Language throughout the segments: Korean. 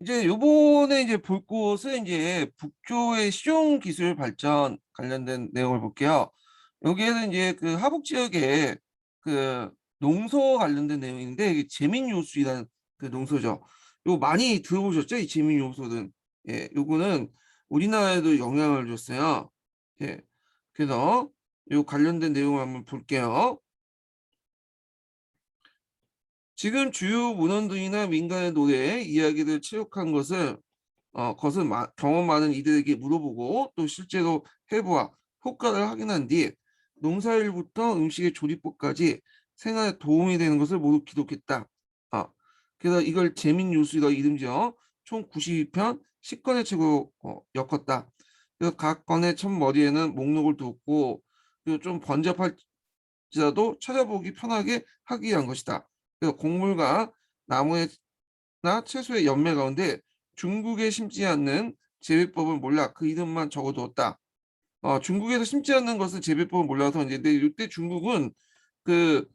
이제 요번에 이제 볼 곳은 이제 북조의 실용 기술 발전 관련된 내용을 볼게요. 여기에는 이제 그 하북 지역의 그 농서 관련된 내용인데 이게 제민요수이라는 그 농서죠. 요 많이 들어보셨죠? 이 제민요소는. 예, 요거는 우리나라에도 영향을 줬어요. 예. 그래서 요 관련된 내용을 한번 볼게요. 지금 주요 문헌들이나 민간의 노래 이야기를 채용한 것은 경험 많은 이들에게 물어보고 또 실제로 해부와 효과를 확인한 뒤 농사일부터 음식의 조리법까지 생활에 도움이 되는 것을 모두 기록했다. 아, 그래서 이걸 재민요술이라 이름지어 총 92편 10권의 책으로 엮었다. 그래서 각 권의 첫 머리에는 목록을 두었고 그리고 좀 번잡할지라도 찾아보기 편하게 하기 위한 것이다. 그래서 곡물과 나무의 나 채소의 연매 가운데 중국에 심지 않는 재배법을 몰라 그 이름만 적어두었다. 중국에서 심지 않는 것은 재배법을 몰라서 이제 근데 이때 중국은 그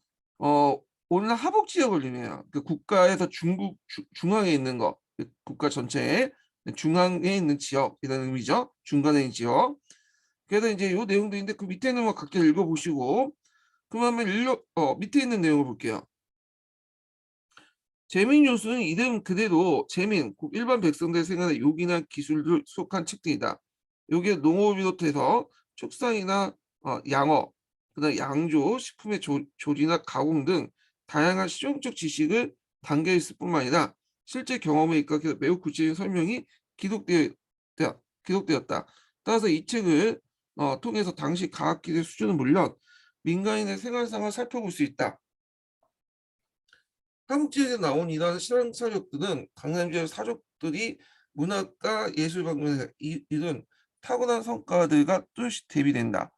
오늘날 하북 지역을 의미해요. 그 국가에서 중앙에 있는 거, 그 국가 전체에 중앙에 있는 지역이라는 의미죠. 중간에 있는 지역. 그래서 이제 요 내용도 있는데 그 밑에는 뭐 각자 읽어보시고 그러면 밑에 있는 내용을 볼게요. 재민 요소는 이름 그대로 재민, 일반 백성들 생활의 요기나 기술을 수록한 책들이다. 여기에 농업을 비롯해서 축산이나 양어, 그다음 양조, 식품의 조리나 가공 등 다양한 실용적 지식을 담겨 있을 뿐만 아니라 실제 경험에 입각해서 매우 구체적인 설명이 기록되었다. 따라서 이 책을 통해서 당시 과학기술 수준은 물론 민간인의 생활상을 살펴볼 수 있다. 한국지에서 나온 이러한 실험 사족들은 강남 지역 사족들이 문학과 예술 방면에서 이룬 타고난 성과들과 뚜렷이 대비된다.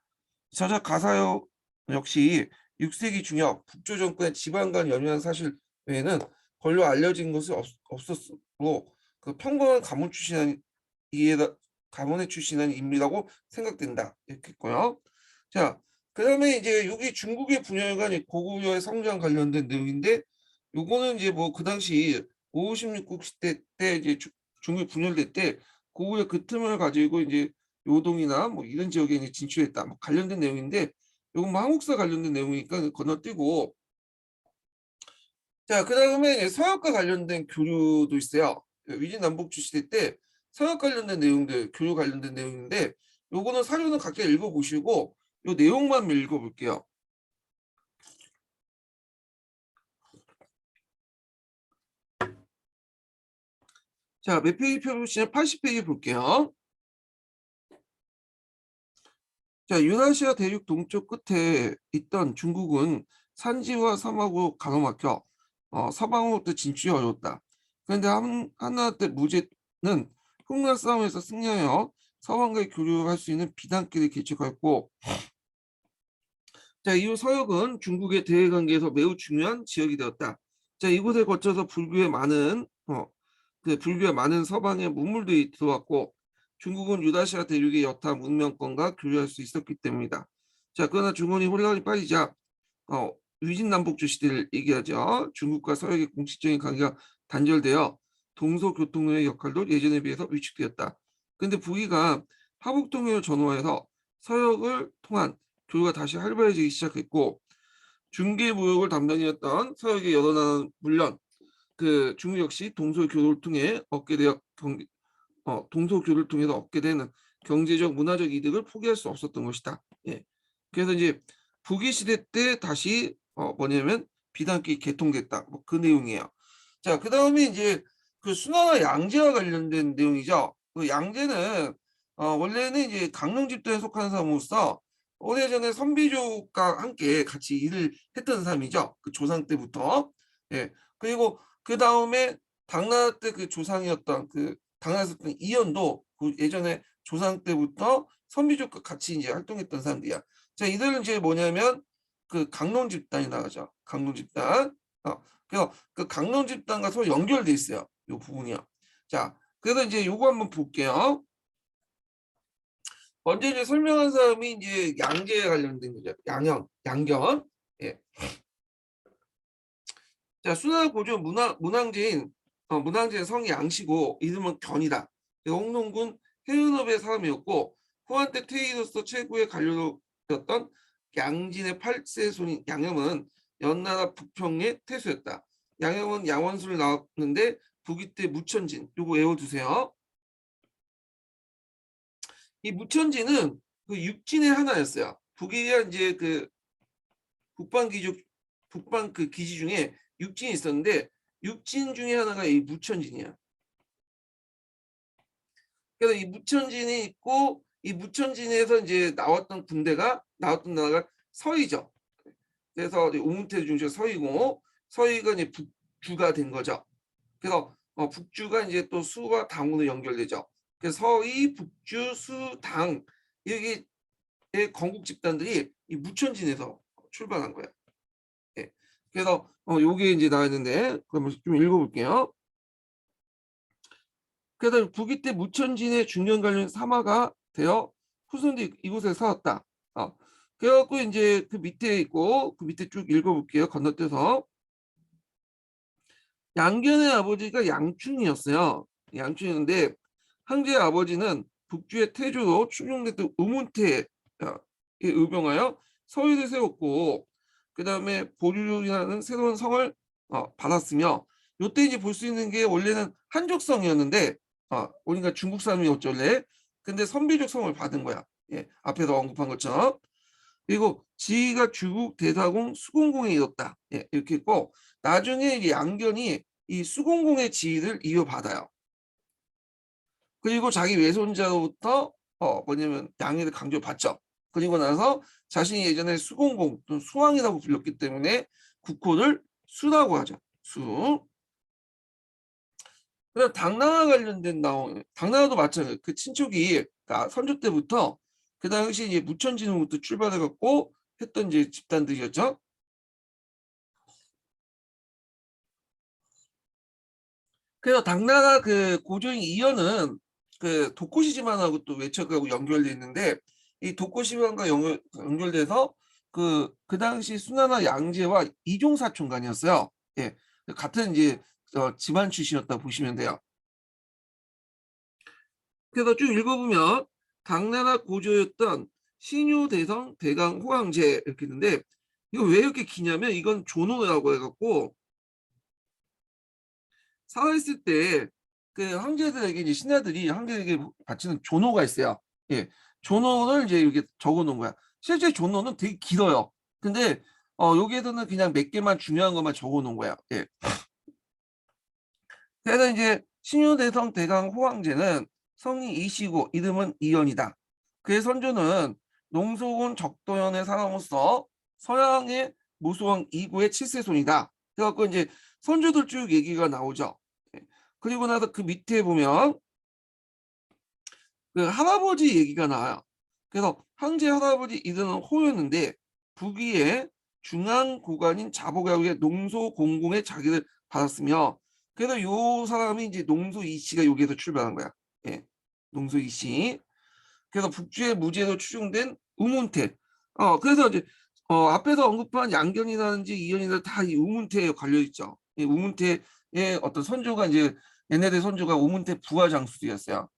저자 가사요 역시 6세기 중엽 북조 정권의 지방간 연유한 사실 외에는 걸로 알려진 것은 없었고 그 평범한 가문 출신한 이에다 가문에 출신한 인물이라고 생각된다. 이렇게 했고요. 자, 그다음에 이제 여기 중국의 분열과 고구려의 성장 관련된 내용인데 요거는 이제 뭐 그 당시 556국 시대 때 이제 중국 분열될 때 고구려 그 틈을 가지고 이제 요동이나 뭐 이런 지역에 이제 진출했다. 뭐 관련된 내용인데 요건 뭐 한국사 관련된 내용이니까 건너뛰고 자, 그다음에 서역과 관련된 교류도 있어요. 위진남북주 시대 때 서역 관련된 내용들, 교류 관련된 내용인데 요거는 사료는 각자 읽어보시고 요 내용만 읽어볼게요. 자, 몇 페이지 펴보시면 80페이지 볼게요. 자, 유라시아 대륙 동쪽 끝에 있던 중국은 산지와 사막으로 가로막혀 서방으로부터 진출이 어려웠다. 그런데 한나 때 무제는 흑날 싸움에서 승리하여 서방과의 교류할 수 있는 비단길을 개척하였고 자, 이후 서역은 중국의 대외 관계에서 매우 중요한 지역이 되었다. 자, 이곳에 거쳐서 불교의 많은 서방의 문물들이 들어왔고 중국은 유라시아 대륙의 여타 문명권과 교류할 수 있었기 때문이다. 자, 그러나 중원이 혼란이 빠지자 위진남북조 시대를 얘기하죠. 중국과 서역의 공식적인 관계가 단절되어 동서교통의 역할도 예전에 비해서 위축되었다. 그런데 북위가 하북통일을 전후하여서 서역을 통한 교류가 다시 활발해지기 시작했고 중개무역을 담당했던 서역의 여러 나라는 물론 그 중국 역시 동서교류를 통해 동서교류를 통해서 얻게 되는 경제적 문화적 이득을 포기할 수 없었던 것이다. 예. 그래서 이제 북위 시대 때 다시 뭐냐면 비단길이 개통됐다. 뭐 그 내용이에요. 자, 그다음에 이제 그 순화와 양제와 관련된 내용이죠. 그 양제는 원래는 이제 강릉 집단에 속하는 사람으로서 오래전에 선비족과 함께 같이 일을 했던 사람이죠. 그 조상 때부터. 예. 그리고 그 다음에 당나라 때 그 조상이었던 그 당나라에서 있던 이연도 그 예전에 조상 때부터 선비족과 같이 이제 활동했던 사람들이야. 자, 이들은 이제 뭐냐면 그 강론 집단이 나가죠. 강론 집단. 그래서 그 강론 집단과 서로 연결돼 있어요. 이 부분이요. 자, 그래서 이제 요거 한번 볼게요. 먼저 이제 설명한 사람이 이제 양계에 관련된 거죠. 양견. 예. 자, 순환 고조 문항제인 문항제 성이 양씨고 이름은 견이다. 홍농군 해운업의 사람이었고 후한 때 퇴위로서 최고의 관료였던 양진의 8세 손인 양염은 연나라 북평의 태수였다. 양염은 양원수를 나왔는데 북이 때 무천진, 요거 외워두세요. 이 무천진은 그 육진의 하나였어요. 북이야 이제 그 북방 그 기지 중에 육진이 있었는데 육진 중에 하나가 이 무천진이야. 그래서 이 무천진이 있고 이 무천진에서 이제 나왔던 나라가 서희죠. 그래서 우문태 중심 서희고 서희가 이제 북주가 된 거죠. 그래서 북주가 이제 또 수와 당으로 연결되죠. 그래서 서희, 북주, 수, 당 여기의 건국 집단들이 이 무천진에서 출발한 거예요. 예. 그래서 요게 이제 나와 있는데 그러면 좀 읽어볼게요. 그래서 북이 때 무천진의 중견 관련 사마가 되어 후손들이 이곳에 살았다. 그래갖고 이제 그 밑에 있고 그 밑에 쭉 읽어볼게요. 건너뛰어서 양견의 아버지가 양충이었어요. 양충이었는데 황제의 아버지는 북주의 태조로 충용됐던 의문태에 의병하여 서유를 세웠고 그 다음에 보류라는 새로운 성을 받았으며 요때 이제 볼 수 있는 게 원래는 한족성이었는데 우리가 중국 사람이었죠 원래. 근데 선비족 성을 받은 거야. 예, 앞에서 언급한 것처럼. 그리고 지위가 주국 대사공 수공공에 이뤘다. 예, 이렇게 있고 나중에 이 양견이 이 수공공의 지위를 이어받아요. 그리고 자기 외손자로부터 뭐냐면 양해를 강조받죠. 그리고 나서 자신이 예전에 수공공 또는 수왕이라고 불렸기 때문에 국호를 수라고 하죠. 수. 그다음 당나라 관련된 당나라도 마찬가지예요. 그 친척이 선조 때부터 그 당시 이제 무천진으로부터 출발해 갖고 했던 이제 집단들이었죠. 그래서 당나라 그 고조인 이연은 그 도코시 지만하고 또 외척하고 연결돼 있는데 이 도코시 지만과 연결돼서 그 당시 수나나 양제와 이종 사촌간이었어요. 예, 같은 이제 집안 출신이었다 보시면 돼요. 그래서 쭉 읽어보면 당나라 고조였던 신유대성 대강 호황제 이렇게 있는데 이거 왜 이렇게 기냐면 이건 조노라고 해갖고 살아있을 때 그 황제들에게 이제 신하들이 황제에게 바치는 조노가 있어요. 예, 조노를 이제 이렇게 적어놓은 거야. 실제 조노는 되게 길어요. 근데 여기에서는 그냥 몇 개만 중요한 것만 적어놓은 거야. 예. 그래서 이제 신유대성 대강 호황제는 성이 이시고 이름은 이연이다. 그의 선조는 농소군 적도연의 사람으로서 서양의 무소왕 이구의 칠세손이다. 그래갖고 이제 선조들 쭉 얘기가 나오죠. 그리고 나서 그 밑에 보면 그 할아버지 얘기가 나와요. 그래서 황제 할아버지 이름은 호였는데 북위의 중앙 고관인 자보가국의 농소 공공의 자기를 받았으며 그래서 요 사람이 이제 농소 이씨가 여기에서 출발한 거야. 예, 농소 이씨. 그래서 북주의 무제로 추종된 우문태. 그래서 이제 앞에서 언급한 양견이라든지 이연이나 다 이 우문태에 걸려 있죠. 이 우문태의 어떤 선조가 이제 얘네들 선조가 우문태 부하 장수들이었어요.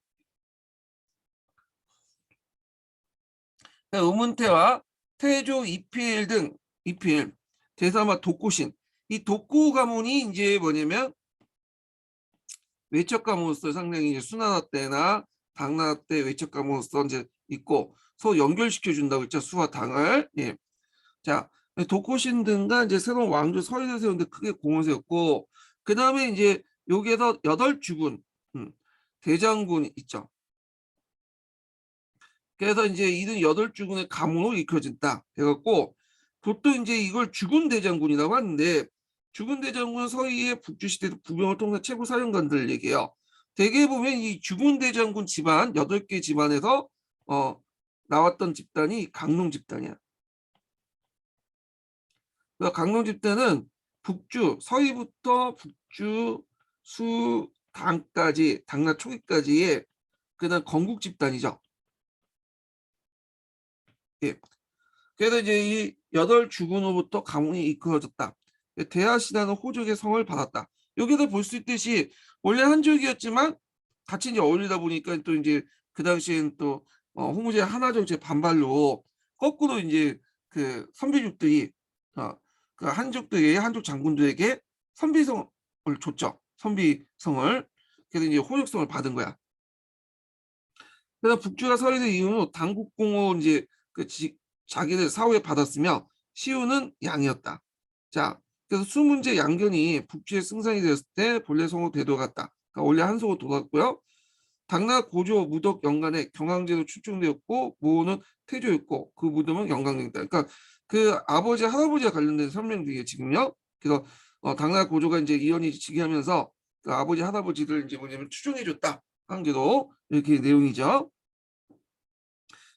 그러니까 우문태와 태조 이필 등 이필 대사마 독고신 이 독고 가문이 이제 뭐냐면 외척 가문으로서 상당히 이제 수나라 때나 당나라 때 외척 가문으로서 이제 있고 서로 연결시켜 준다고 했죠. 수와 당을. 예. 자, 독고신 등과 이제 새로운 왕조 서인을 세우는데 크게 공을 세웠고 그 다음에 이제 여기에서 8주군 대장군 있죠. 그래서 이제 이런 8주군의 가문으로 이끌어진다. 해갖고 보통 이제 이걸 주군 대장군이라고 하는데 주군 대장군은 서희의 북주시대 부병을 통해 최고 사령관들을 얘기해요. 대개 보면 이 주군 대장군 집안 8개 집안에서 나왔던 집단이 강농 집단이야. 강농 집단은 북주 서희부터 북주 수 당까지 당나 초기까지의 그다음 건국 집단이죠. 예. 그래서 이제 이 8주군으로부터 가문이 이끌어졌다. 대하시라는 호족의 성을 받았다. 여기서 볼 수 있듯이 원래 한족이었지만 같이 이제 어울리다 보니까 또 이제 그 당시엔 또 홍무제 한화정 제 반발로 거꾸로 이제 그 선비족들이 그 한족들이 한족 장군들에게 선비성을 줬죠. 선비성을. 그래서 이제 호족성을 받은 거야. 그래서 북주가 서리된 이유는 당국공을 이제 자기들 사후에 받았으며 시우는 양이었다. 자, 그래서 수문제 양견이 북주의 승상이 되었을 때 본래 성으로 되돌아갔다. 그러니까 원래 한속으로 돌아갔고요. 당나 고조 무덕 연간에 경항제도 출중되었고 모호는 태조였고 그 무덤은 영광이다. 그러니까 그 아버지 할아버지와 관련된 설명들이에요 지금요. 그래서 당나 고조가 이제 이연이 즉위하면서 그 아버지 할아버지들 이제 뭐냐면 추종해줬다 한 게도 이렇게 내용이죠.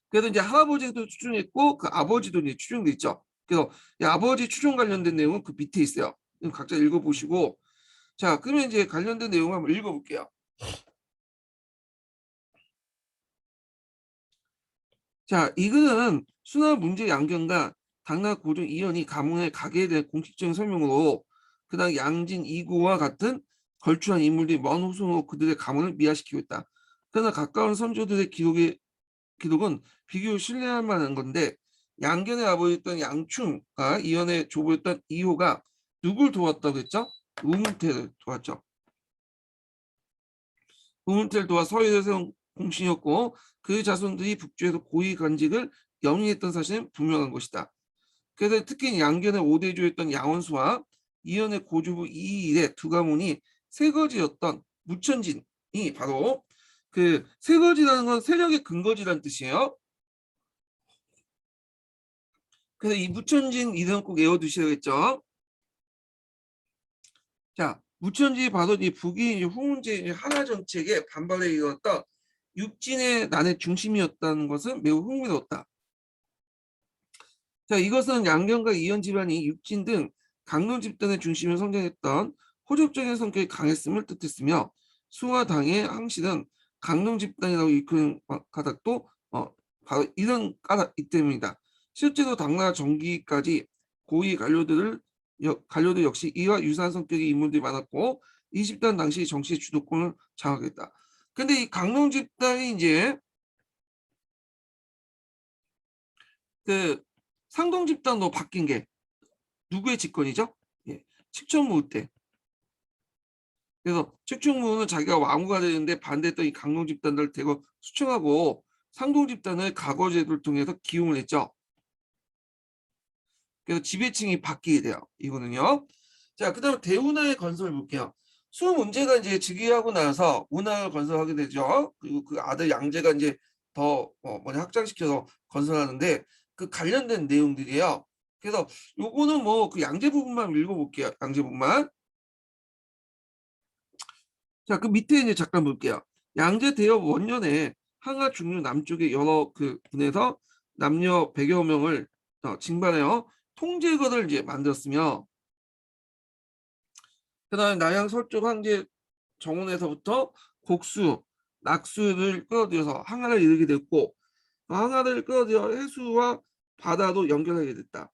그래서 이제 할아버지도 추종했고 그 아버지도 이제 추종돼 있죠. 그래서 이 아버지 추종 관련된 내용은 그 밑에 있어요. 각자 읽어보시고 자 그러면 이제 관련된 내용 한번 읽어볼게요. 자 이거는 순화 문제 양견과 당나 고종 이연이 가문의 가계에 대한 공식적인 설명으로 그다음 양진 이구와 같은 걸출한 인물들이 먼 후손으로 그들의 가문을 미화시키고 있다. 그러나 가까운 선조들의 기록은 비교적 신뢰할 만한 건데 양견의 아버지였던 양충과 이연의 조부였던 이호가 누굴 도왔다고 했죠? 우문태를 도왔죠. 우문태를 도와 서유에 세운 공신이었고 그 자손들이 북주에서 고위 관직을 영위했던 사실은 분명한 것이다. 그래서 특히 양견의 5대조였던 양원수와 이연의 고조부 이일의 두 가문이 세거지였던 무천진이 바로 그 세거지라는 건 세력의 근거지라는 뜻이에요. 그래서 이 무천진 이름 꼭 외워두셔야겠죠. 자, 무천진이 바로 이 북이 후문제 한화 정책에 반발에 이르렀던 육진의 난의 중심이었다는 것은 매우 흥미로웠다. 자, 이것은 양견과 이연 집안이 육진 등 강론 집단의 중심을 성장했던 호족적인 성격이 강했음을 뜻했으며 수와 당의 항실은 강론 집단이라고 이끄는 가닥도 바로 이런 까닭 때문이다. 실제로 당나라 정기까지 고위 관료들 역시 이와 유사한 성격의 인물들이 많았고 이 집단 당시 정치 주도권을 장악했다. 근데 이 강론 집단이 이제 그 상동 집단으로 바뀐 게 누구의 집권이죠? 예, 칙천무 때. 그래서 칙천무는 자기가 왕후가 되는데 반대했던 이 강동 집단들을 대거 수청하고 상동 집단을 가거제도를 통해서 기용을 했죠. 그래서 지배층이 바뀌게 돼요. 이거는요. 자, 그다음 대운하의 건설 볼게요. 수 문제가 이제 즉위하고 나서 운하를 건설하게 되죠. 그리고 그 아들 양제가 이제 더 뭐냐 확장시켜서 건설하는데 그 관련된 내용들이에요. 그래서 요거는 뭐 그 양제 부분만 읽어볼게요. 양제 부분만. 자, 그 밑에 이제 잠깐 볼게요. 양제 대업 원년에 항하 중류 남쪽의 여러 그 군에서 남녀 100여 명을 징발하여 통제거를 이제 만들었으며 그다음에 남양 서쪽 황제 정원에서부터 곡수, 낙수를 끌어들여서 항하를 이루게 됐고 항하를 끌어들여 해수와 바다도 연결하게 됐다.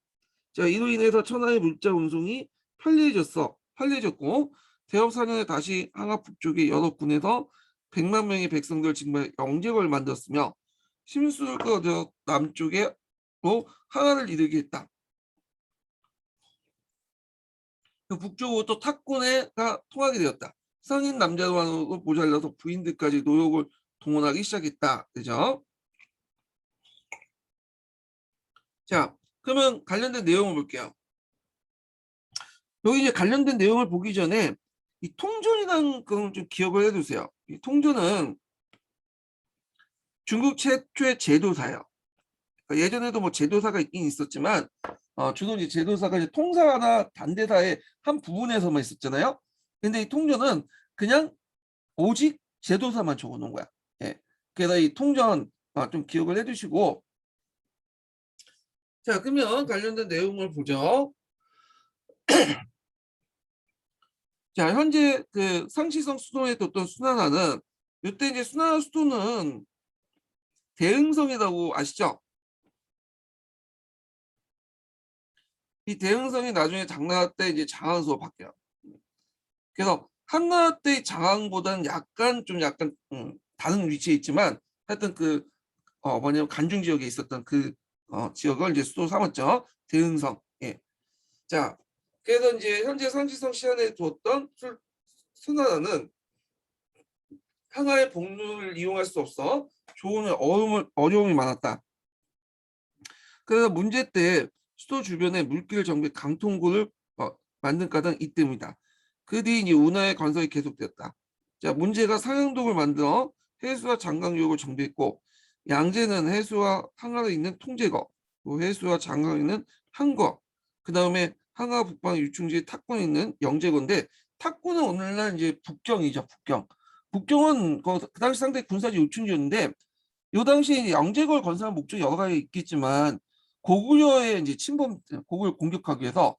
자, 이로 인해서 천하의 물자 운송이 편리해졌고 대업 4년에 다시 항하 북쪽의 여러 군에서 100만 명의 백성들 징발 영제국을 만들었으며 심수를 끌어들여 남쪽으로 항하를 이루게 했다. 북쪽으로 또 탁군회가 통하게 되었다. 성인 남자만으로 모자라서 부인들까지 노역을 동원하기 시작했다. 그죠? 자, 그러면 관련된 내용을 볼게요. 여기 이제 관련된 내용을 보기 전에 이 통전이라는 걸 좀 기억을 해두세요. 이 통전은 중국 최초의 제도사예요. 그러니까 예전에도 뭐 제도사가 있긴 있었지만 주로 이제 제도사가 이제 통사나 단대사의 한 부분에서만 있었잖아요. 근데 이 통전은 그냥 오직 제도사만 적어놓은 거야. 예. 그래서 이 통전 좀 기억을 해두시고 자 그러면 관련된 내용을 보죠. 자 현재 그 상시성 수도에 뒀던 수나라는 이때 이제 수나라 수도는 대흥성이라고 아시죠? 이 대흥성이 나중에 장나라 때 이제 장안수로 바뀌어요. 그래서 한나라 때 장항보다는 약간 다른 위치에 있지만 하여튼 뭐냐면 간중 지역에 있었던 지역을 이제 수도 삼았죠. 대흥성. 예. 자, 그래서 이제 현재 상지성 시안에 두었던 수나라는 항아의 복로를 이용할 수 없어 조원에 어려움이 많았다. 그래서 문제 때 수도 주변에 물길 정비 강통구를 만든 까닭 이 때문이다. 그 뒤 이제 운하의 건설이 계속되었다. 자, 문제가 상영독을 만들어 해수와 장강유역을 정비했고, 양재는 해수와 항아에 있는 통제거, 또 해수와 장강에 있는 항거, 그 다음에 항아 북방 유충지의 탁군에 있는 영재거인데, 탁군은 오늘날 이제 북경이죠. 북경은 그 당시 상당히 군사지 요충지였는데, 이 당시에 영재걸 건설한 목적이 여러 가지 있겠지만 고구려의 이제 고구려 공격하기 위해서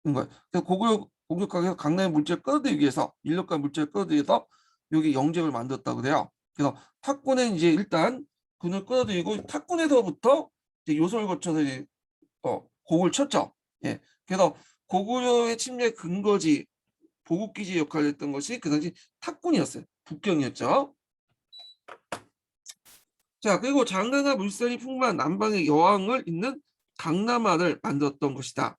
이런 거예요. 그래서 고구려 공격하기 위해서 강남의 물자를 끌어들이기 위해서 인력과 물자를 끌어들이기 위해서 여기 영재를 만들었다고 그래요. 그래서 탁군은 이제 일단 군을 끌어들이고 탁군에서부터 이제 요소를 거쳐서 이제 고구를 쳤죠. 예. 그래서 고구려의 침략 근거지 보급기지 역할을 했던 것이 그 당시 탁군이었어요. 북경이었죠. 자, 그리고 장강과 물살이 풍부한 남방의 여왕을 잇는 강남화를 만들었던 것이다.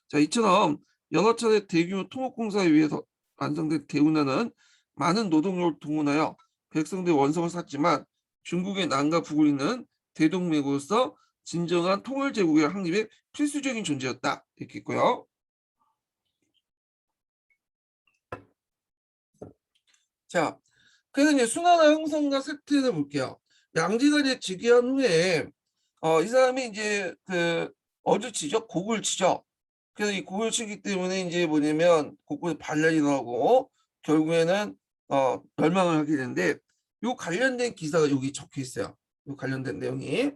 자, 이처럼 여러 차례 대규모 통합공사에 의해서 완성된 대운하는 많은 노동력을 동원하여 백성들의 원성을 샀지만 중국의 남과 북을 잇는 대동맥으로서 진정한 통일제국의 확립에 필수적인 존재였다. 이렇게 있고요. 자, 그래서 이제 수나라 형성과 쇠퇴를 볼게요. 양지가 이제 즉위한 후에 이 사람이 이제 어를 치죠. 곡을 치죠. 그래서 이 곡을 치기 때문에 이제 뭐냐면 곳곳에 반란이 나오고 결국에는 멸망을 하게 되는데 요 관련된 기사가 여기 적혀 있어요. 요 관련된 내용이.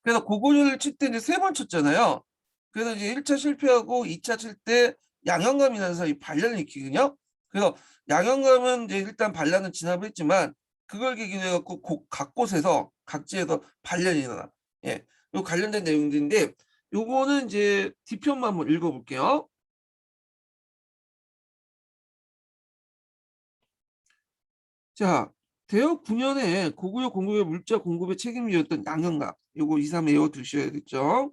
그래서 고구려를 칠 때 이제 세 번 쳤잖아요. 그래서 이제 1차 실패하고 2차 칠 때 양형감이라는 사람이 반란을 일으키거든요. 그래서 양형감은 이제 일단 반란은 진압을 했지만 그걸 계기로 해갖고 각 곳에서 각지에서 반란이 일어나. 예, 요 관련된 내용들인데 요거는 이제 뒤편만 한번 읽어볼게요. 자, 대역 9년에 고구려 공급의 물자 공급에 책임지었던 양형감. 요거 2, 3 외워두셔야겠죠.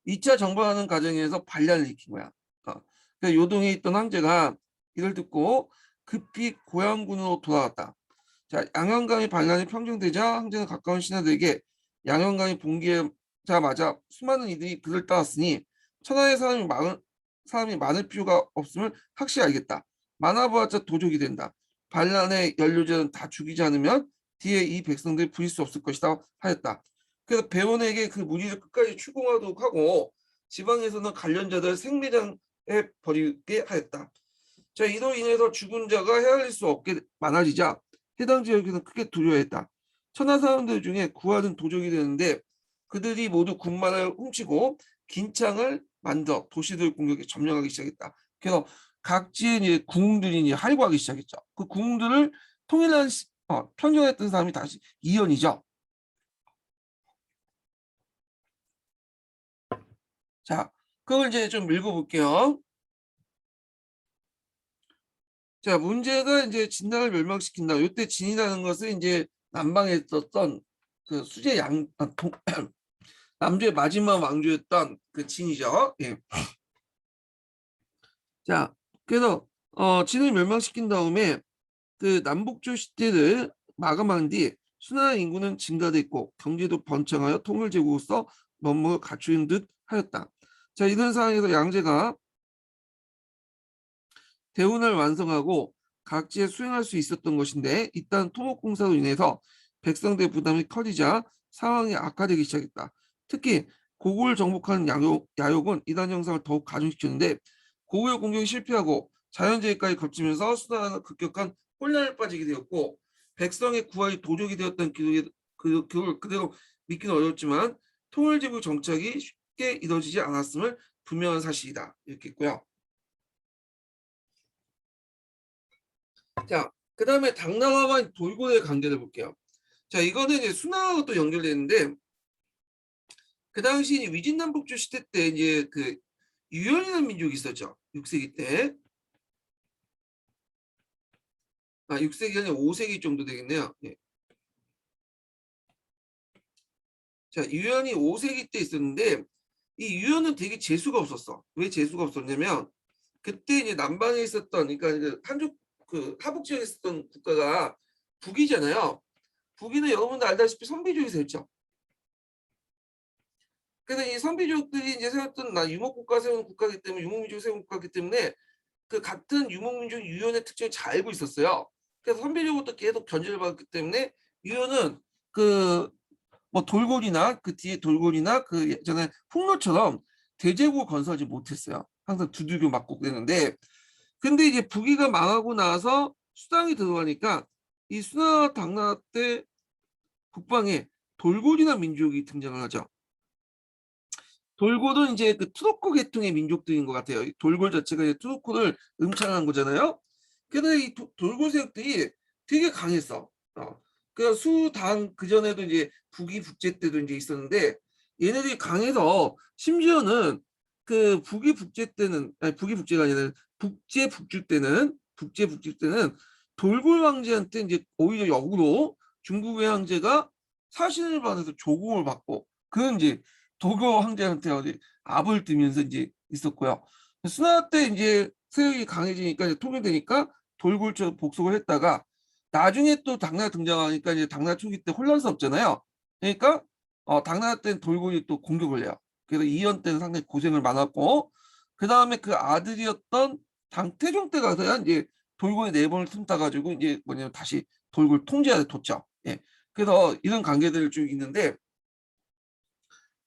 2차 정벌하는 과정에서 반란을 일으킨 거야. 그러니까 요동에 있던 황제가 이를 듣고 급히 고향군으로 돌아왔다. 자, 양현강의 반란이 평정되자 황제는 가까운 신하들에게 양현강이 봉기하자마자 수많은 이들이 그를 따랐으니 천하의 사람이 많을 필요가 없음을 확실히 알겠다. 많아보았자 도적이 된다. 반란의 연료자는 다 죽이지 않으면 뒤에 이 백성들이 부릴 수 없을 것이다 하였다. 그래서 배원에게 그 무리를 끝까지 추궁하도록 하고 지방에서는 관련자들 생매장해 버리게 하였다. 자, 이로 인해서 죽은 자가 헤아릴 수 없게 많아지자 해당 지역에서는 크게 두려워했다. 천하 사람들 중에 구하는 도적이 되는데 그들이 모두 군만을 훔치고 긴창을 만들어 도시들 공격에 점령하기 시작했다. 그래서 각지의 이제 궁들이 이제 활보하기 시작했죠. 그 궁들을 통일한 평정했던 사람이 다시 이연이죠. 자, 그걸 이제 좀 읽어볼게요. 자, 문제가 이제 진나라를 멸망시킨다. 이때 진이라는 것은 이제 남방에 있었던 그 수제 남조의 마지막 왕조였던 그 진이죠. 예. 자, 그래서 진을 멸망시킨 다음에 그 남북조 시대를 마감한 뒤 수나라 인구는 증가됐고 경제도 번창하여 통일제국으로서 면목을 갖추는 듯 하였다. 자, 이런 상황에서 양제가 대운을 완성하고 각지에 수행할 수 있었던 것인데 이딴 토목공사로 인해서 백성들의 부담이 커지자 상황이 악화되기 시작했다. 특히 고구려를 정복하는 야욕은 이단 현상을 더욱 가중시켰는데 고구려 공격이 실패하고 자연재해까지 겹치면서 수나라는 급격한 혼란에 빠지게 되었고 백성의 구할이 도적이 되었던 기록을 그대로 믿기는 어렵지만 통일제국 정착이 쉽게 이루어지지 않았음을 분명한 사실이다. 이렇게 있고요. 자, 그 다음에 당나라와 돌고래의 관계를 볼게요. 자, 이거는 이제 수나라와 또 연결되는데, 그 당시 위진남북조 시대 때 이제 유연이라는 민족이 있었죠. 6세기 때. 6세기 아니라 5세기 정도 되겠네요. 예. 자, 유연이 5세기 때 있었는데 이 유연은 되게 재수가 없었어. 왜 재수가 없었냐면 그때 이제 남반에 있었던 그러니까 한쪽 그 하북 지역에 있었던 국가가 북이잖아요. 북이는 여러분들 알다시피 선비족이 있었죠. 그래서 이 선비족들이 이제 세웠던 유목국가 세운 국가이기 때문에 유목민족 세운 국가이기 때문에 그 같은 유목민족 유연의 특징을 잘 알고 있었어요. 그래서 선비족부터 계속 견제를 받았기 때문에 유연은 그 뭐 돌고리나 그 뒤에 돌고리나 그 예전에 풍로처럼 대제국 건설하지 못했어요. 항상 두들겨 맞고 그랬는데 근데 이제 북위가 망하고 나서 수당이 들어가니까 이 수나 당나라 때 북방에 돌고리나 민족이 등장을 하죠. 돌골은 이제 그 투르크 계통의 민족들인 것 같아요. 돌골 자체가 이제 투르크를 음찬한 거잖아요. 근데 이 돌골 세력들이 되게 강했어. 그 수당 그 전에도 이제 북이 북제 때도 이제 있었는데 얘네들이 강해서 심지어는 그 북이 북제 때는 아니 북이 북제가 아니라 북제 북주 때는 돌골 황제한테 이제 오히려 역으로 중국의 황제가 사신을 받아서 조공을 받고 그건 이제 도교 황제한테 어디 압을 뜨면서 이제 있었고요. 수나 때 이제 세력이 강해지니까 이제 통일되니까 돌골처럼 복속을 했다가 나중에 또 당나라 등장하니까 이제 당나라 초기 때 혼란스럽잖아요. 그러니까 당나라 때는 돌골이 또 공격을 해요. 그래서 이현 때는 상당히 고생을 많았고 그 다음에 그 아들이었던 당태종 때 가서야 이제 돌골의 내번을 틈타 가지고 이제 뭐냐면 다시 돌골 통제하에 뒀죠. 예. 그래서 이런 관계들이 쭉 있는데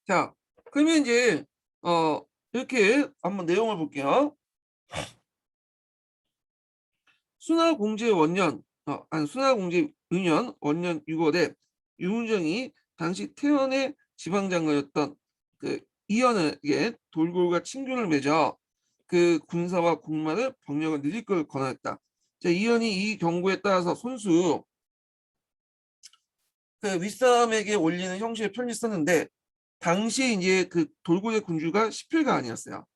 자, 그러면 이제 이렇게 한번 내용을 볼게요. 순하공제 원년, 순하공제 의년 원년 6월에 유문정이 당시 태원의 지방장관이었던 그 이현에게 돌골과 친교를 맺어 그 군사와 군마를 병력을 늘릴 걸 권하였다. 자, 이현이 이 경고에 따라서 손수 그 윗사람에게 올리는 형식의 편지 썼는데 당시 이제 그 돌고래 군주가 10필가 아니었어요.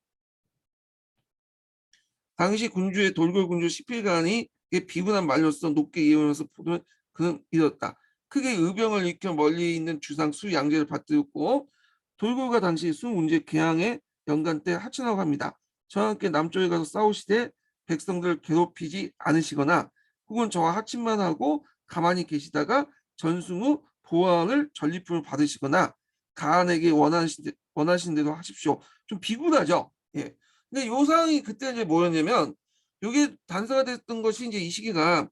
당시 군주의 돌골 군주 시필간이 비군한 말로써 높게 예언해서 보면 그는 이었다. 크게 의병을 일으켜 멀리 있는 주상 수 양제를 받들었고 돌골과 당시 수 문제 개항에 연간 때 하천하고 합니다. 저와 함께 남쪽에 가서 싸우시되 백성들을 괴롭히지 않으시거나 혹은 저와 하친만 하고 가만히 계시다가 전승 후 보왕을 전리품을 받으시거나 가한에게 원하신 대로 하십시오. 좀 비굴하죠. 예. 근데 요 상황이 그때 이제 뭐였냐면 이게 단서가 됐던 것이 이제 이 시기가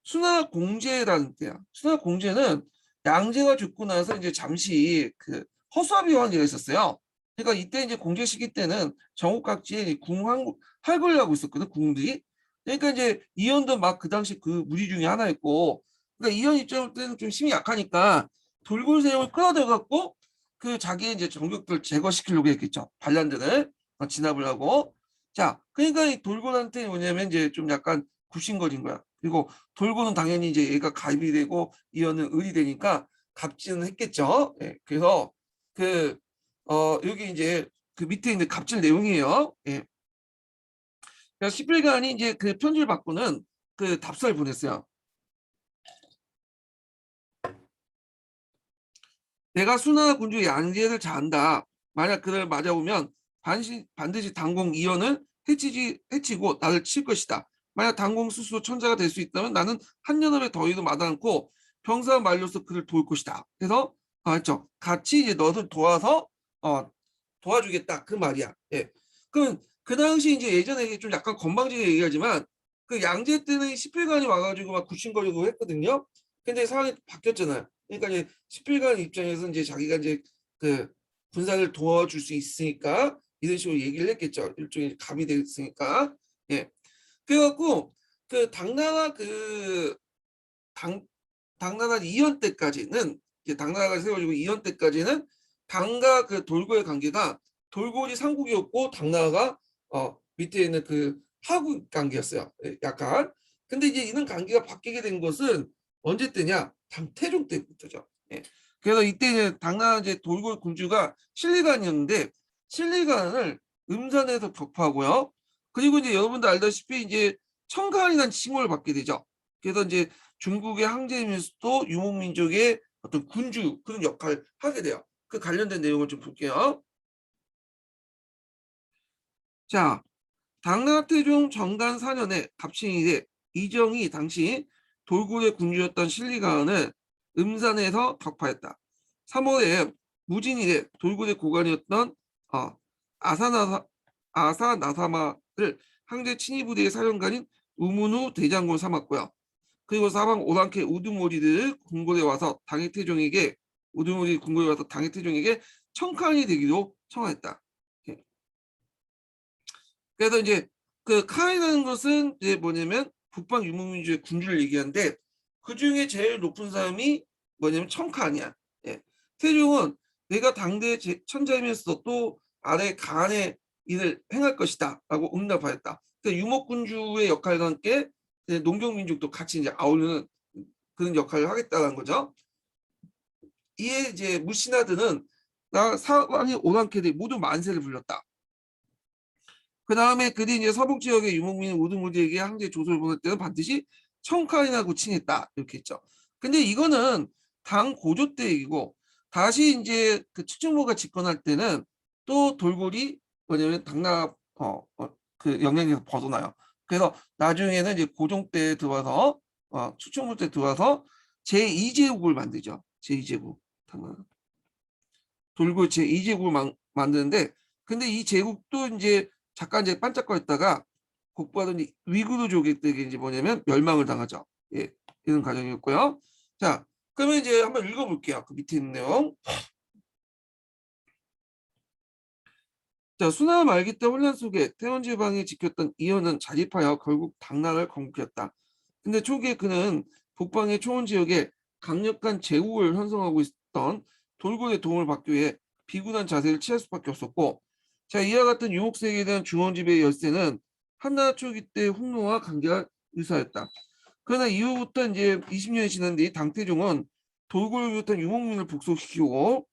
순화 공제라는 때야. 순화 공제는 양제가 죽고 나서 이제 잠시 그 허수아비 황제가 있었어요. 그러니까 이때 이제 공제 시기 때는 전국 각지에 할거를 하고 있었거든 궁들이. 그러니까 이제 이현도 막 그 당시 그 무리 중에 하나였고, 그러니까 이현 입장 때는 좀 힘이 약하니까 돌골세력을 끌어들여갖고 그 자기의 이제 정격들 제거시키려고 했겠죠. 반란들을. 진압을 하고 자 그러니까 이 돌곤한테 뭐냐면 이제 좀 약간 굽신거린 거야. 그리고 돌곤은 당연히 이제 얘가 가입이 되고 이어는 을이 되니까 갑질은 했겠죠. 예, 그래서 그 여기 이제 그 밑에 있는 갑질 내용이에요. 예. 그러니까 시필간이 이제 그 편지를 받고는 그 답서를 보냈어요. 내가 수나 군주 양제를 자한다. 만약 그를 맞아오면 반드시 당공 이연을 해치고 나를 칠 것이다. 만약 당공 스스로 천자가 될 수 있다면 나는 한여름의 더위도 마다 않고 병사 말로서 그를 도울 것이다. 그래서 했죠. 같이 이제 너를 도와서 도와주겠다 그 말이야. 예. 그럼 그 당시 이제 예전에 좀 약간 건방지게 얘기하지만 그 양제 때는 시필관이 와가지고 막 굽신거리고 했거든요. 근데 상황이 바뀌었잖아요. 그러니까 이제 시필관 입장에서 이제 자기가 이제 그 군사를 도와줄 수 있으니까 이런 식으로 얘기를 했겠죠. 일종의 갑이 됐으니까. 예. 그래갖고 그 당나라 당나라 이현 때까지는 이제 당나라가 세워지고 이현 때까지는 당과 그 돌고의 관계가 돌고이 상국이었고 당나라가 밑에 있는 그 하국 관계였어요. 예, 약간. 근데 이제 이런 관계가 바뀌게 된 것은 언제 때냐? 당태종 때부터죠. 예. 그래서 이때 이제 당나라 이제 돌고 군주가 신리관이었는데 신리관을 음산에서 격파하고요. 그리고 이제 여러분들 알다시피 이제 청간이라는 칭호를 받게 되죠. 그래서 이제 중국의 항제민수도 유목민족의 어떤 군주 그런 역할을 하게 돼요. 그 관련된 내용을 좀 볼게요. 자, 당나라 태종 정간 4년에 갑신일에 이정이 당시 돌고래 군주였던 신리가은을 음산에서 격파했다. 3월에 무진일에 돌고래 고관이었던 어, 아사나사, 아사나사마를 항제 친위부대의 사령관인 우문후 대장군 삼았고요. 그리고 사방 오랑캐 우두머리들 궁궐에 와서 당해 태종에게 우두머리 궁궐에 와서 당해 태종에게 청칸이 되기로 청하였다. 예. 그래서 이제 그 칸이라는 것은 이제 뭐냐면 북방 유목민주의 군주를 얘기하는데 그 중에 제일 높은 사람이 뭐냐면 청칸이야. 예. 태종은 내가 당대 천자이면서 또 아래 간의 일을 행할 것이다라고 응답하였다. 그러니까 유목군주의 역할과 함께 농경민족도 같이 이제 아우르는 그런 역할을 하겠다는 거죠. 이에 이제 무신하드는 나 사방이 오랑캐들이 모두 만세를 불렀다. 그 다음에 그들이 이제 서북 지역의 유목민 우두머리에게 항제 조소를 보낼 때는 반드시 청칸이라고 칭했다 이렇게 했죠. 근데 이거는 당 고조 때 얘기고 다시 이제 그 측정부가 집권할 때는 또 돌고리 뭐냐면 당나라 그 영향에서 벗어나요. 그래서 나중에는 이제 고종 때 들어와서 측정부 때 들어와서 제2제국을 만들죠. 제2제국 당나라 돌고 제2제국을 만드는데 근데 이 제국도 이제 잠깐 이제 반짝거렸다가 복부하던 위구르족에게 이제 뭐냐면 멸망을 당하죠. 예, 이런 과정이었고요. 자, 그러면 이제 한번 읽어볼게요. 그 밑에 있는 내용. 자, 수나 말기 때 혼란 속에 태원지방이 지켰던 이현은 자립하여 결국 당나라를 건국했다. 근데 초기에 그는 북방의 초원 지역에 강력한 제국을 형성하고 있었던 돌고래 도움을 받기 위해 비굴한 자세를 취할 수밖에 없었고, 자, 이와 같은 유목세계에 대한 중원지배의 열세는 한나라 초기 때 홍로와 관계가 유사했다. 그러나 이후부터 이제 20년이 지난 뒤 당태종은 돌고래를 비롯한 유목민을 복속시키고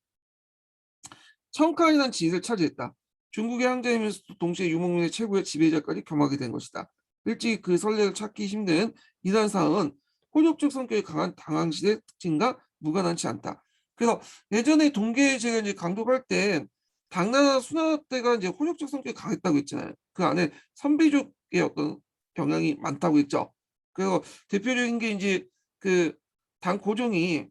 청카이라는 지위를 차지했다. 중국의 항자이면서도 동시에 유목민의 최고의 지배자까지 겸하게 된 것이다. 일찍 그 선례를 찾기 힘든 이러한 사항은 혼혈적 성격이 강한 당황시대 특징과 무관하지 않다. 그래서 예전에 동계에 제가 이제 강독할 때 당나라 수나 때가 이제 혼혈적 성격이 강했다고 했잖아요. 그 안에 선비족의 어떤 경향이 많다고 했죠. 그래서 대표적인 게 이제 그 당 고종이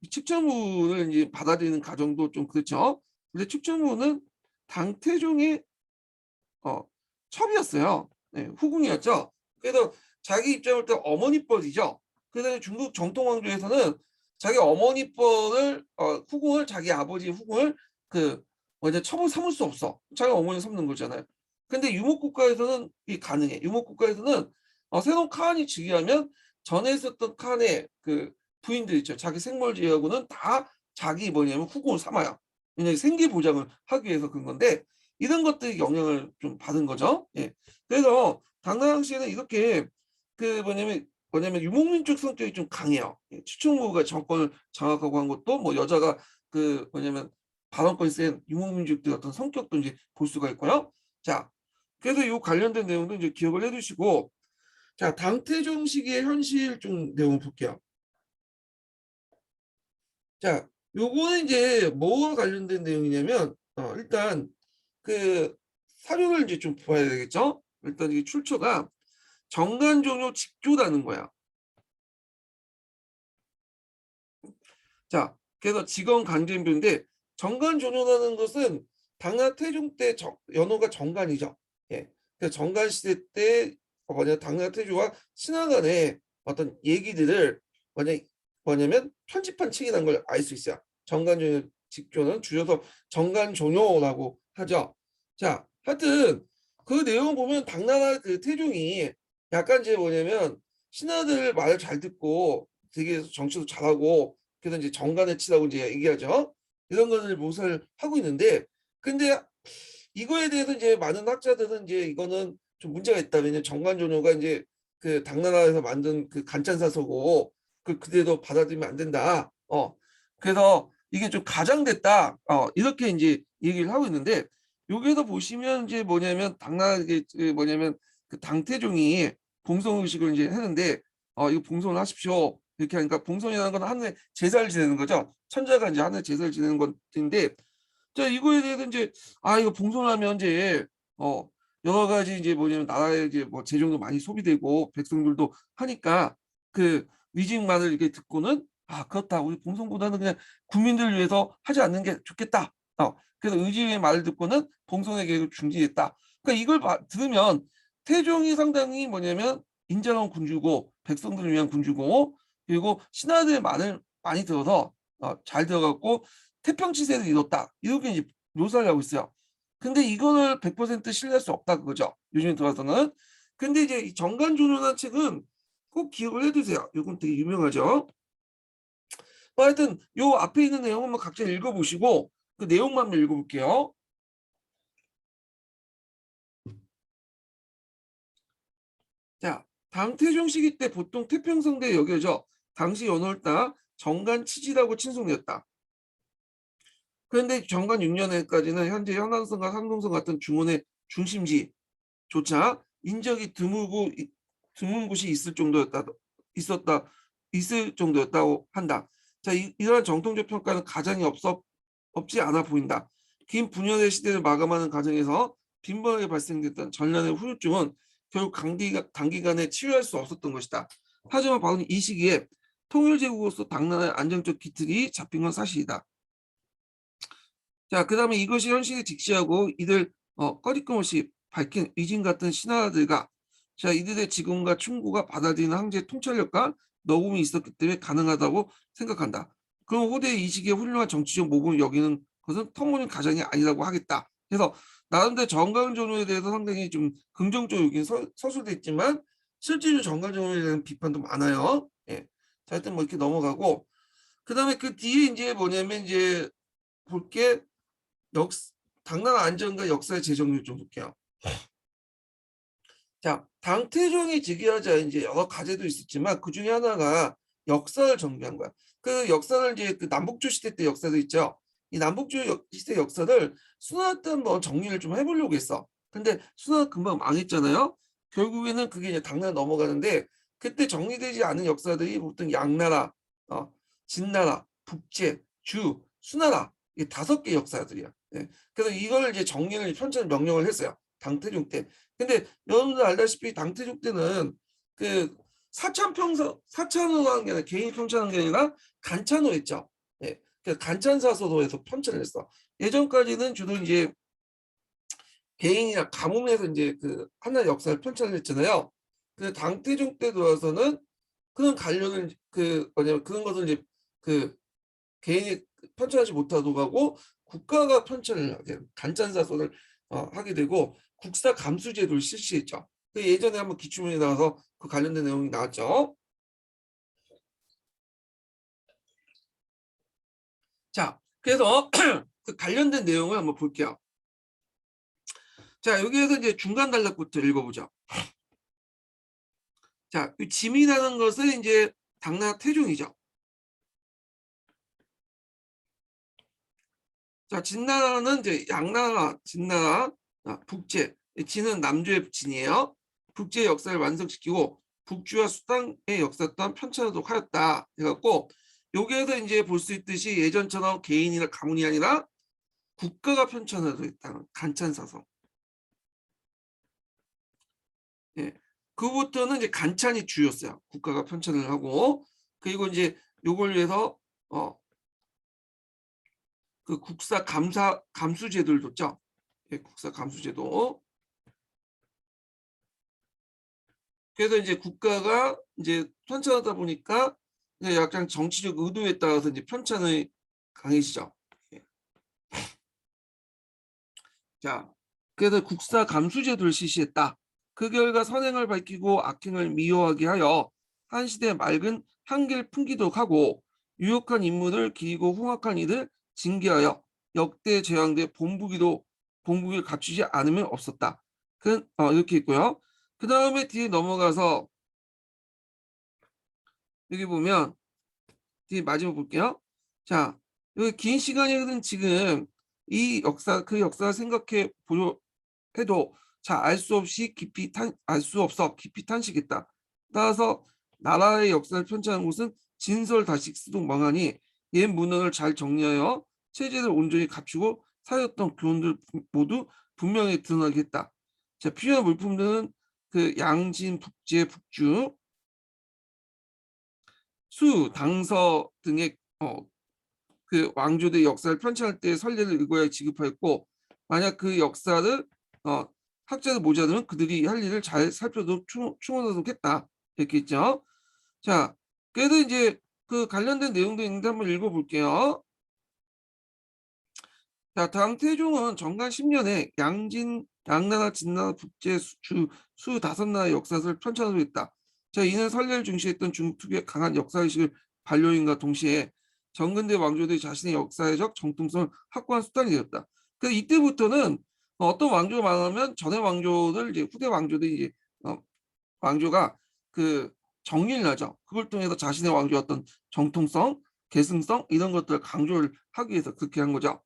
측정무를 이제 받아들이는 과정도 좀 그렇죠. 근데 측정무는 당태종의 어, 첩이었어요. 네, 후궁이었죠. 그래서 자기 입장을 때 어머니뻘이죠. 그래서 중국 정통 왕조에서는 자기 어머니뻘을 후궁을 자기 아버지 후궁을 그 뭐냐 첩을 삼을 수 없어. 자기 어머니 삼는 거잖아요. 근데 유목국가에서는 이 가능해. 유목국가에서는 새로운 칸이 즉위하면 전에 있었던 칸의 그 부인들 있죠. 자기 생물지하고는 다 자기 뭐냐면 후궁을 삼아요. 왜냐하면 생계 보장을 하기 위해서 그런 건데 이런 것들이 영향을 좀 받은 거죠. 예. 그래서 당나라 당시에는 이렇게 그 뭐냐면 유목민족 성격이 좀 강해요. 예. 추천무가 정권을 장악하고 한 것도 뭐 여자가 그 뭐냐면 발언권이 센 유목민족들 어떤 성격도 이제 볼 수가 있고요. 자, 그래서 이 관련된 내용도 이제 기억을 해두시고 자 당태종 시기의 현실 좀 내용을 볼게요. 자, 요거는 이제 뭐와 관련된 내용이냐면 일단 그 사료를 이제 좀 봐야 되겠죠. 일단 이게 출처가 정관종료 직조라는 거야. 자, 그래서 직원 강제인묘인데 정관종료라는 것은 당나라 태종 때 연호가 정관이죠. 예. 그 정관 시대 때 뭐냐 당나라 태조와 신하 간의 어떤 얘기들을 뭐냐 뭐냐면 편집한 책이라는 걸 알 수 있어요. 정관종료 직조는 줄여서 정관종료라고 하죠. 자, 하여튼 그 내용 보면 당나라 그 태종이 약간 이제 뭐냐면 신하들 말을 잘 듣고 되게 정치도 잘하고 그래서 이제 정관의 치라고 이제 얘기하죠. 이런 것을 묘사를 하고 있는데 근데 이거에 대해서 이제 많은 학자들은 이제 이거는 좀 문제가 있다. 왜냐면 정관조뇨가 이제 그 당나라에서 만든 그 간짠사서고 그 그대로 받아들이면 안 된다. 그래서 이게 좀 가장됐다. 이렇게 이제 얘기를 하고 있는데 여기에서 보시면 이제 뭐냐면 당나라게 뭐냐면 그 당태종이 봉송 의식을 이제 했는데 이거 봉송을 하십시오. 이렇게 하니까 봉송이라는 건 하늘에 제사를 지내는 거죠. 천자가 이제 하늘에 제사를 지내는 건데 자 이거에 대해서 이제 이거 봉송하면 이제 여러 가지 이제 뭐냐면 나라에 이제 뭐 재정도 많이 소비되고 백성들도 하니까 그 위직만을 이렇게 듣고는 그렇다. 우리 봉송보다는 그냥 국민들을 위해서 하지 않는 게 좋겠다. 그래서 의지의 말을 듣고는 봉송의 계획을 중지했다. 그러니까 이걸 들으면 태종이 상당히 뭐냐면 인자로운 군주고 백성들을 위한 군주고 그리고 신하들의 말을 많이 들어서 잘 들어갔고 태평치세를 이뤘다. 이렇게 이제 묘사를 하고 있어요. 근데 이거를 100% 신뢰할 수 없다 그거죠. 요즘에 들어서는. 근데 이제 이 정관조론이라는 책은 꼭 기억을 해두세요. 이건 되게 유명하죠. 하여튼 요 앞에 있는 내용 한번 각자 읽어보시고 그 내용만 읽어볼게요. 자, 당태종 시기 때 보통 태평성대에 여겨져 당시 연월다 정관치지라고 친송되었다. 그런데 정관 6년에까지는 현재 현안성과 상동성 같은 중원의 중심지조차 인적이 드문 곳이 있을 정도였다고 한다. 자, 이러한 정통적 평가는 가장이 없지 않아 보인다. 긴 분열의 시대를 마감하는 과정에서 빈번하게 발생됐던 전란의 후유증은 결국 단기간에 치유할 수 없었던 것이다. 하지만 바로 이 시기에 통일제국으로서 당나라의 안정적 기틀이 잡힌 건 사실이다. 자, 그 다음에 이것이 현실에 직시하고 이들 꺼리낌없이 밝힌 위진 같은 신하들과 자, 이들의 지금과 충고가 받아들이는 황제의 통찰력과 너움이 있었기 때문에 가능하다고 생각한다. 그럼 후대의 이 시기에 훌륭한 정치적 모범을 여기는 것은 터무니없는 가장이 아니라고 하겠다. 그래서 나름대로 정강전후에 대해서 상당히 좀 긍정적으로 여긴 서술돼 있지만 실제로 정강전후에 대한 비판도 많아요. 예. 자, 하여튼 뭐 이렇게 넘어가고 그 다음에 그 뒤에 이제 뭐냐면 이제 볼게 당나라 안정과 역사의 재정률 좀 볼게요. 자, 당태종이 즉위하자 이제 여러 과제도 있었지만 그 중에 하나가 역사를 정비한 거야. 그 역사를 이제 그 남북조 시대 때 역사도 있죠. 이 남북조 시대 역사를 순화 때 한번 정리를 좀 해보려고 했어. 근데 순화 금방 망했잖아요. 결국에는 그게 이제 당나라 넘어가는데 그때 정리되지 않은 역사들이 보통 양나라, 진나라, 북제, 주, 수나라 이 5개 역사들이야. 네. 그래서 이걸 이제 정리를 편찬 명령을 했어요. 당태종 때. 근데 여러분들 알다시피 당태종 때는 그 사찬으로 하는 게 아니라 개인이 편찬한 게 아니라 간찬으로 했죠. 예. 그 간찬사서도에서 편찬을 했어. 예전까지는 주로 이제 개인이나 가문에서 이제 그 하나의 역사를 편찬을 했잖아요. 그 당태종 때 들어와서는 그런 관련을 그 뭐냐면 그런 것을 이제 그 개인이 편찬하지 못하도록 하고 국가가 편찬을 하게 간찬사서를 하게 되고 국사 감수제도를 실시했죠. 그 예전에 한번 기출문제 나와서 그 관련된 내용이 나왔죠. 자, 그래서 그 관련된 내용을 한번 볼게요. 자, 여기에서 이제 중간 단락부터 읽어보죠. 자, 이 짐이라는 것은 이제 당나라 태종이죠. 자, 진나라는 이제 양나라, 진나라, 북제, 진은 남조의 진이에요. 북제 역사를 완성시키고 북주와 수당의 역사 또한 편찬하도록 하였다. 해갖고 여기에서 이제 볼 수 있듯이 예전처럼 개인이나 가문이 아니라 국가가 편찬하도록 했다는 간찬사서. 예. 그부터는 이제 간찬이 주였어요. 국가가 편찬을 하고 그리고 이제 요걸 위해서 그 국사 감수제도를 뒀죠. 예, 국사 감수제도. 그래서 이제 국가가 이제 편찬하다 보니까 이제 약간 정치적 의도에 따라서 이제 편찬이 강해지죠. 예. 자, 그래서 국사 감수제도를 실시했다. 그 결과 선행을 밝히고 악행을 미워하게 하여 한 시대 맑은 한계를 풍기도록 하고 유혹한 인물을 기리고 흉악한 이들 징계하여 역대 재앙대 본부기를 갖추지 않으면 없었다. 이렇게 있고요. 그 다음에 뒤에 넘어가서 여기 보면 뒤에 마지막 볼게요. 자, 여기 긴 시간이 흐른 지금 이 역사 그 역사를 생각해 보려 해도 잘 알 수 없어 깊이 탄식했다. 따라서 나라의 역사를 편찬한 곳은 진설다식 수동 망하니 옛 문헌을 잘 정리하여 체제를 온전히 갖추고 사였던 교훈들 모두 분명히 드러나게 했다. 자, 필요한 물품들은 그 양진, 북제, 북주, 수, 당서 등의 그 왕조들의 역사를 편찬할 때 선례를 의거하여 지급하였고, 만약 그 역사를 어, 학자들 모자들은 그들이 할 일을 잘 살펴도 충원하도록 했다. 이렇게 있죠. 자, 그래도 이제 그 관련된 내용도 있는데 한번 읽어볼게요. 자, 당 태종은 정관 10년에 양진, 양나라, 진나라, 북제, 수 다섯 나라의 역사를 편찬하고 있다. 자, 이는 선례를 중시했던 중국 특유의 강한 역사의식을 반려인과 동시에 정근대 왕조들이 자신의 역사적 정통성을 확고한 수단이 되었다. 그래서 이때부터는 어떤 왕조가 망하면 전의 왕조들 이제 후대 왕조들이 이제 왕조가 그 정리를 하죠. 그걸 통해서 자신의 왕조의 어떤 정통성, 계승성 이런 것들을 강조를 하기 위해서 그렇게 한 거죠.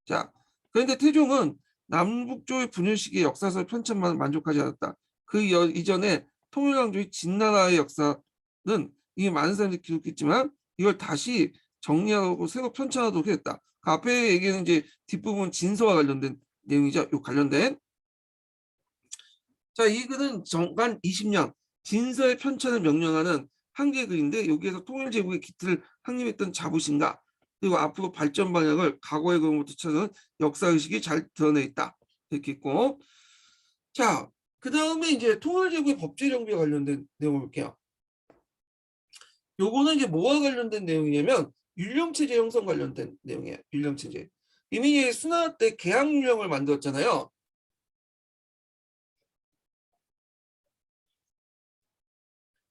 자, 그런데 태종은 남북조의 분열 시기의 역사설 편찬만 만족하지 않았다. 그 이전에 통일왕조의 진나라의 역사는 이게 많은 사람들이 기록했지만 이걸 다시 정리하고 새로 편찬하도록 했다. 그 앞에 얘기는 이제 뒷부분 진서와 관련된 내용이죠. 요 관련된. 자, 이 글은 정관 20년 진서의 편찬을 명령하는 한개 글인데 여기에서 통일제국의 기틀을 확립했던 자부심과 그리고 앞으로 발전 방향을 과거의 경험부터 찾아는 역사의식이 잘 드러내 있다. 이렇게 있고, 자, 그 다음에 이제 통일제국의 법제정비와 관련된 내용을 볼게요. 요거는 이제 뭐와 관련된 내용이냐면 율령체제 형성 관련된 내용이에요. 율령체제. 이미 수나 때 계양율령을 만들었잖아요.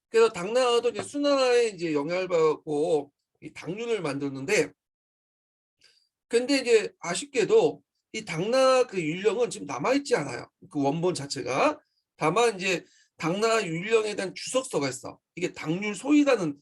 그래서 당나라도 이제 수나라에 이제 영향을 받고 이 당륜을 만들었는데, 근데 이제 아쉽게도 이 당나라 그 율령은 지금 남아있지 않아요. 그 원본 자체가. 다만 이제 당나라 율령에 대한 주석서가 있어. 이게 당률 소위라는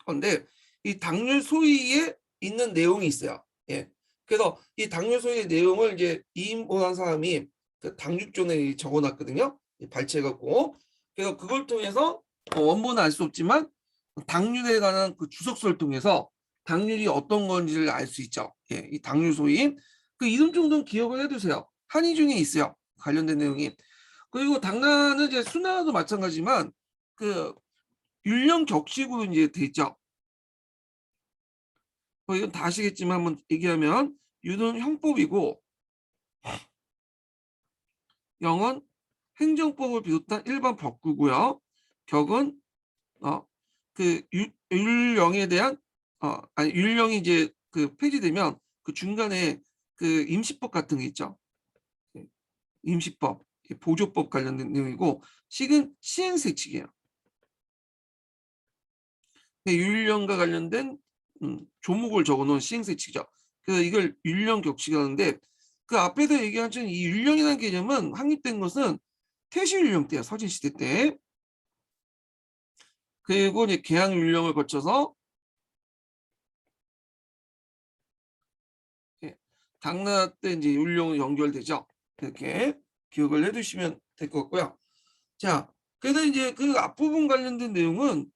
건데 이 당률 소위에 있는 내용이 있어요. 예. 그래서 이 당률 소위의 내용을 이제 이인보한 사람이 그 당육존에 적어놨거든요. 발췌해갖고. 그래서 그걸 통해서 원본은 알 수 없지만 당률에 관한 그 주석서를 통해서 당률이 어떤 건지를 알 수 있죠. 예, 이 당률 소인 그 이름 정도는 기억을 해두세요. 한의 중에 있어요. 관련된 내용이. 그리고 당나라는 이제 수나라도 마찬가지지만 그 율령 격식으로 이제 돼 있죠. 이건 다 아시겠지만 한번 얘기하면 율은 형법이고 영은 행정법을 비롯한 일반 법규고요. 격은 그 율령에 대한 아니 율령이 이제 그 폐지되면 그 중간에 그 임시법 같은 게 있죠. 임시법, 보조법 관련된 내용이고 식은 시행세칙이에요. 율령과 관련된 조목을 적어놓은 시행세칙이죠. 그래서 이걸 율령 격식하는데 그 앞에서 얘기한 것처럼 이 율령이라는 개념은 확립된 것은 태시율령 때야, 서진시대 때. 그리고 이제 계양율령을 거쳐서 당나라 때 이제 율령이 연결되죠. 이렇게 기억을 해두시면 될 것 같고요. 자, 그래서 이제 그 앞부분 관련된 내용은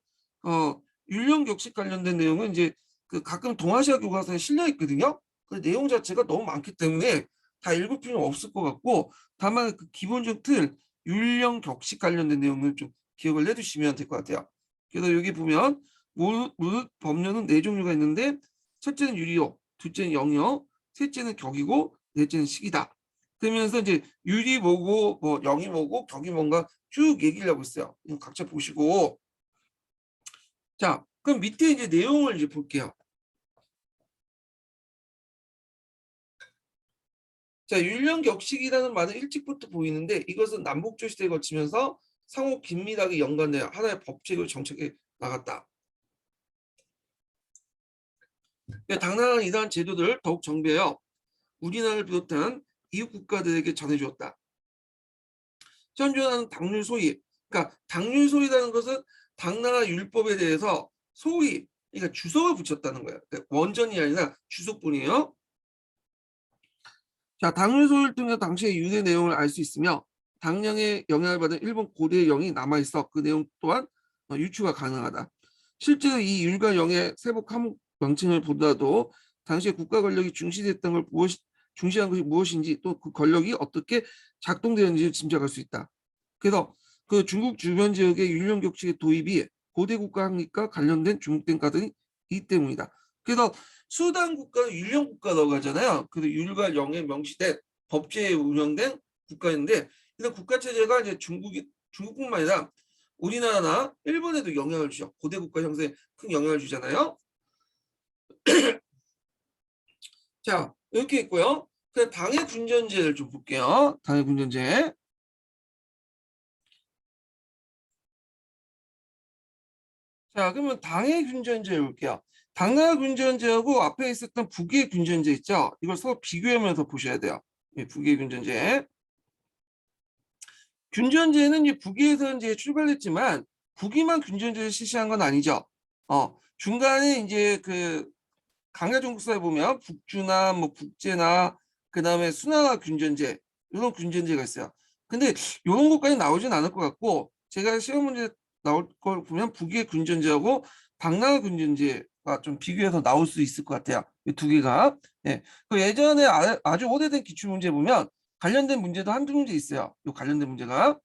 율령 격식 관련된 내용은 이제 그 가끔 동아시아 교과서에 실려 있거든요. 그 내용 자체가 너무 많기 때문에 다 읽을 필요는 없을 것 같고 다만 그 기본적 틀 율령 격식 관련된 내용을 좀 기억을 해두시면 될 것 같아요. 그래서 여기 보면 무릇 법령은 네 종류가 있는데 첫째는 율이요, 둘째는 영이요, 셋째는 격이고 넷째는 식이다. 그러면서 이제 율이 뭐고 뭐 영이 뭐고 격이 뭔가 쭉 얘기를 하고 있어요. 이거 각자 보시고. 자, 그럼 밑에 이제 내용을 이제 볼게요. 자, 율령격식이라는 말은 일찍부터 보이는데 이것은 남북조 시대에 거치면서 상호 긴밀하게 연관되어 하나의 법칙을 정책해 나갔다. 당나라는 이러한 제도들을 더욱 정비하여 우리나라를 비롯한 이웃 국가들에게 전해주었다. 현존하는 당률 소위, 그러니까 당률 소위라는 것은 당나라 율법에 대해서 소위 그러니까 주석을 붙였다는 거예요. 그러니까 원전이 아니라 주석뿐이에요. 자, 당일 소유를 통해 당시의 유대 내용을 알 수 있으며 당령의 영향을 받은 일본 고대의 영이 남아있어 그 내용 또한 유추가 가능하다. 실제로 이 율과 영의 세복 항목 명칭을 보더라도 당시의 국가 권력이 중시됐던 걸 중시한 것이 무엇인지 또 그 권력이 어떻게 작동되는지 짐작할 수 있다. 그래서 그 중국 주변 지역의 율령 격식의 도입이 고대 국가 확립과 관련된 중국된 까닭이 때문이다. 그래서 수단 국가는 율령 국가라고 하잖아요. 그래서 율과 영에 명시된 법제에 운영된 국가인데, 그래서 국가 체제가 이제 중국뿐만 아니라 우리나라나 일본에도 영향을 주죠. 고대 국가 형성에 큰 영향을 주잖아요. 자, 이렇게 있고요. 그 당의 군전제를 좀 볼게요. 당의 군전제. 자, 그러면 당의 군전제 볼게요. 당나라 군전제하고 앞에 있었던 북의 군전제 있죠? 이걸 서로 비교하면서 보셔야 돼요. 북의 군전제. 균전제는 이제 북위에서 이제 출발했지만 북위만 균전제를 실시한 건 아니죠. 중간에 이제 그 강야 종국사에 보면 북주나 뭐 북제나 그다음에 수나라 균전제 이런 균전제가 있어요. 근데 이런 것까지 나오진 않을 것 같고 제가 시험 문제 나올 걸 보면 북위의 균전제하고 당나라 균전제가 좀 비교해서 나올 수 있을 것 같아요. 이 두 개가. 예. 그 예전에 아주 오래된 기출 문제 보면 관련된 문제도 한두 문제 있어요. 이 관련된 문제가.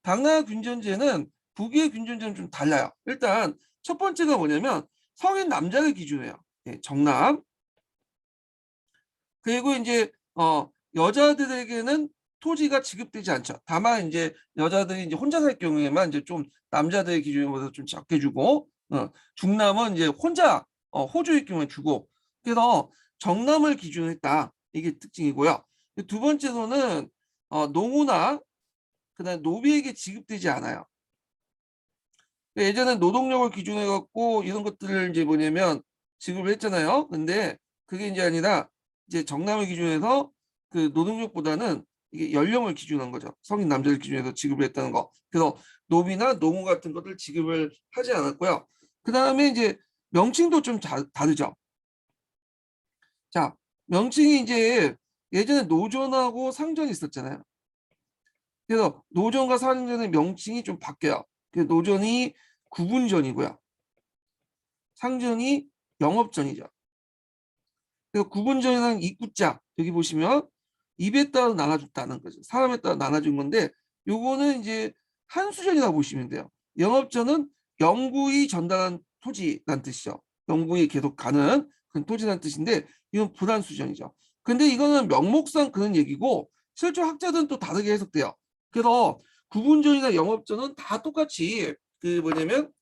당나라 균전제는 북위의 균전제는 좀 달라요. 일단 첫 번째가 뭐냐면 성인 남자를 기준으로 해요. 예, 정남. 그리고 이제 여자들에게는 토지가 지급되지 않죠. 다만 이제 여자들이 이제 혼자 살 경우에만 이제 좀 남자들의 기준보다 좀 작게 주고, 중남은 이제 혼자 호주일 경우에 주고. 그래서 정남을 기준으로 했다. 이게 특징이고요. 두 번째로는 농우나 그다음 노비에게 지급되지 않아요. 예전에 노동력을 기준으로 해갖고 이런 것들을 이제 뭐냐면 지급을 했잖아요. 근데 그게 이제 아니라 이제 정남을 기준해서 그 노동력보다는 이게 연령을 기준한 거죠. 성인 남자를 기준해서 지급을 했다는 거. 그래서 노비나 노무 같은 것들 지급을 하지 않았고요. 그 다음에 이제 명칭도 좀 다르죠. 자, 명칭이 이제 예전에 노전하고 상전이 있었잖아요. 그래서 노전과 상전의 명칭이 좀 바뀌어요. 그 노전이 구분전이고요. 상전이 영업전이죠. 그래서 구분전이라는 입구자 여기 보시면 입에 따라 나눠줬다는 거죠. 사람에 따라 나눠준 건데 요거는 이제 한수전이라고 보시면 돼요. 영업전은 영구히 전달한 토지란 뜻이죠. 영구히 계속 가는 그런 토지란 뜻인데 이건 불한수전이죠. 근데 이거는 명목상 그런 얘기고 실제 학자들은 또 다르게 해석돼요. 그래서 구분전이나 영업전은 다 똑같이 그 뭐냐면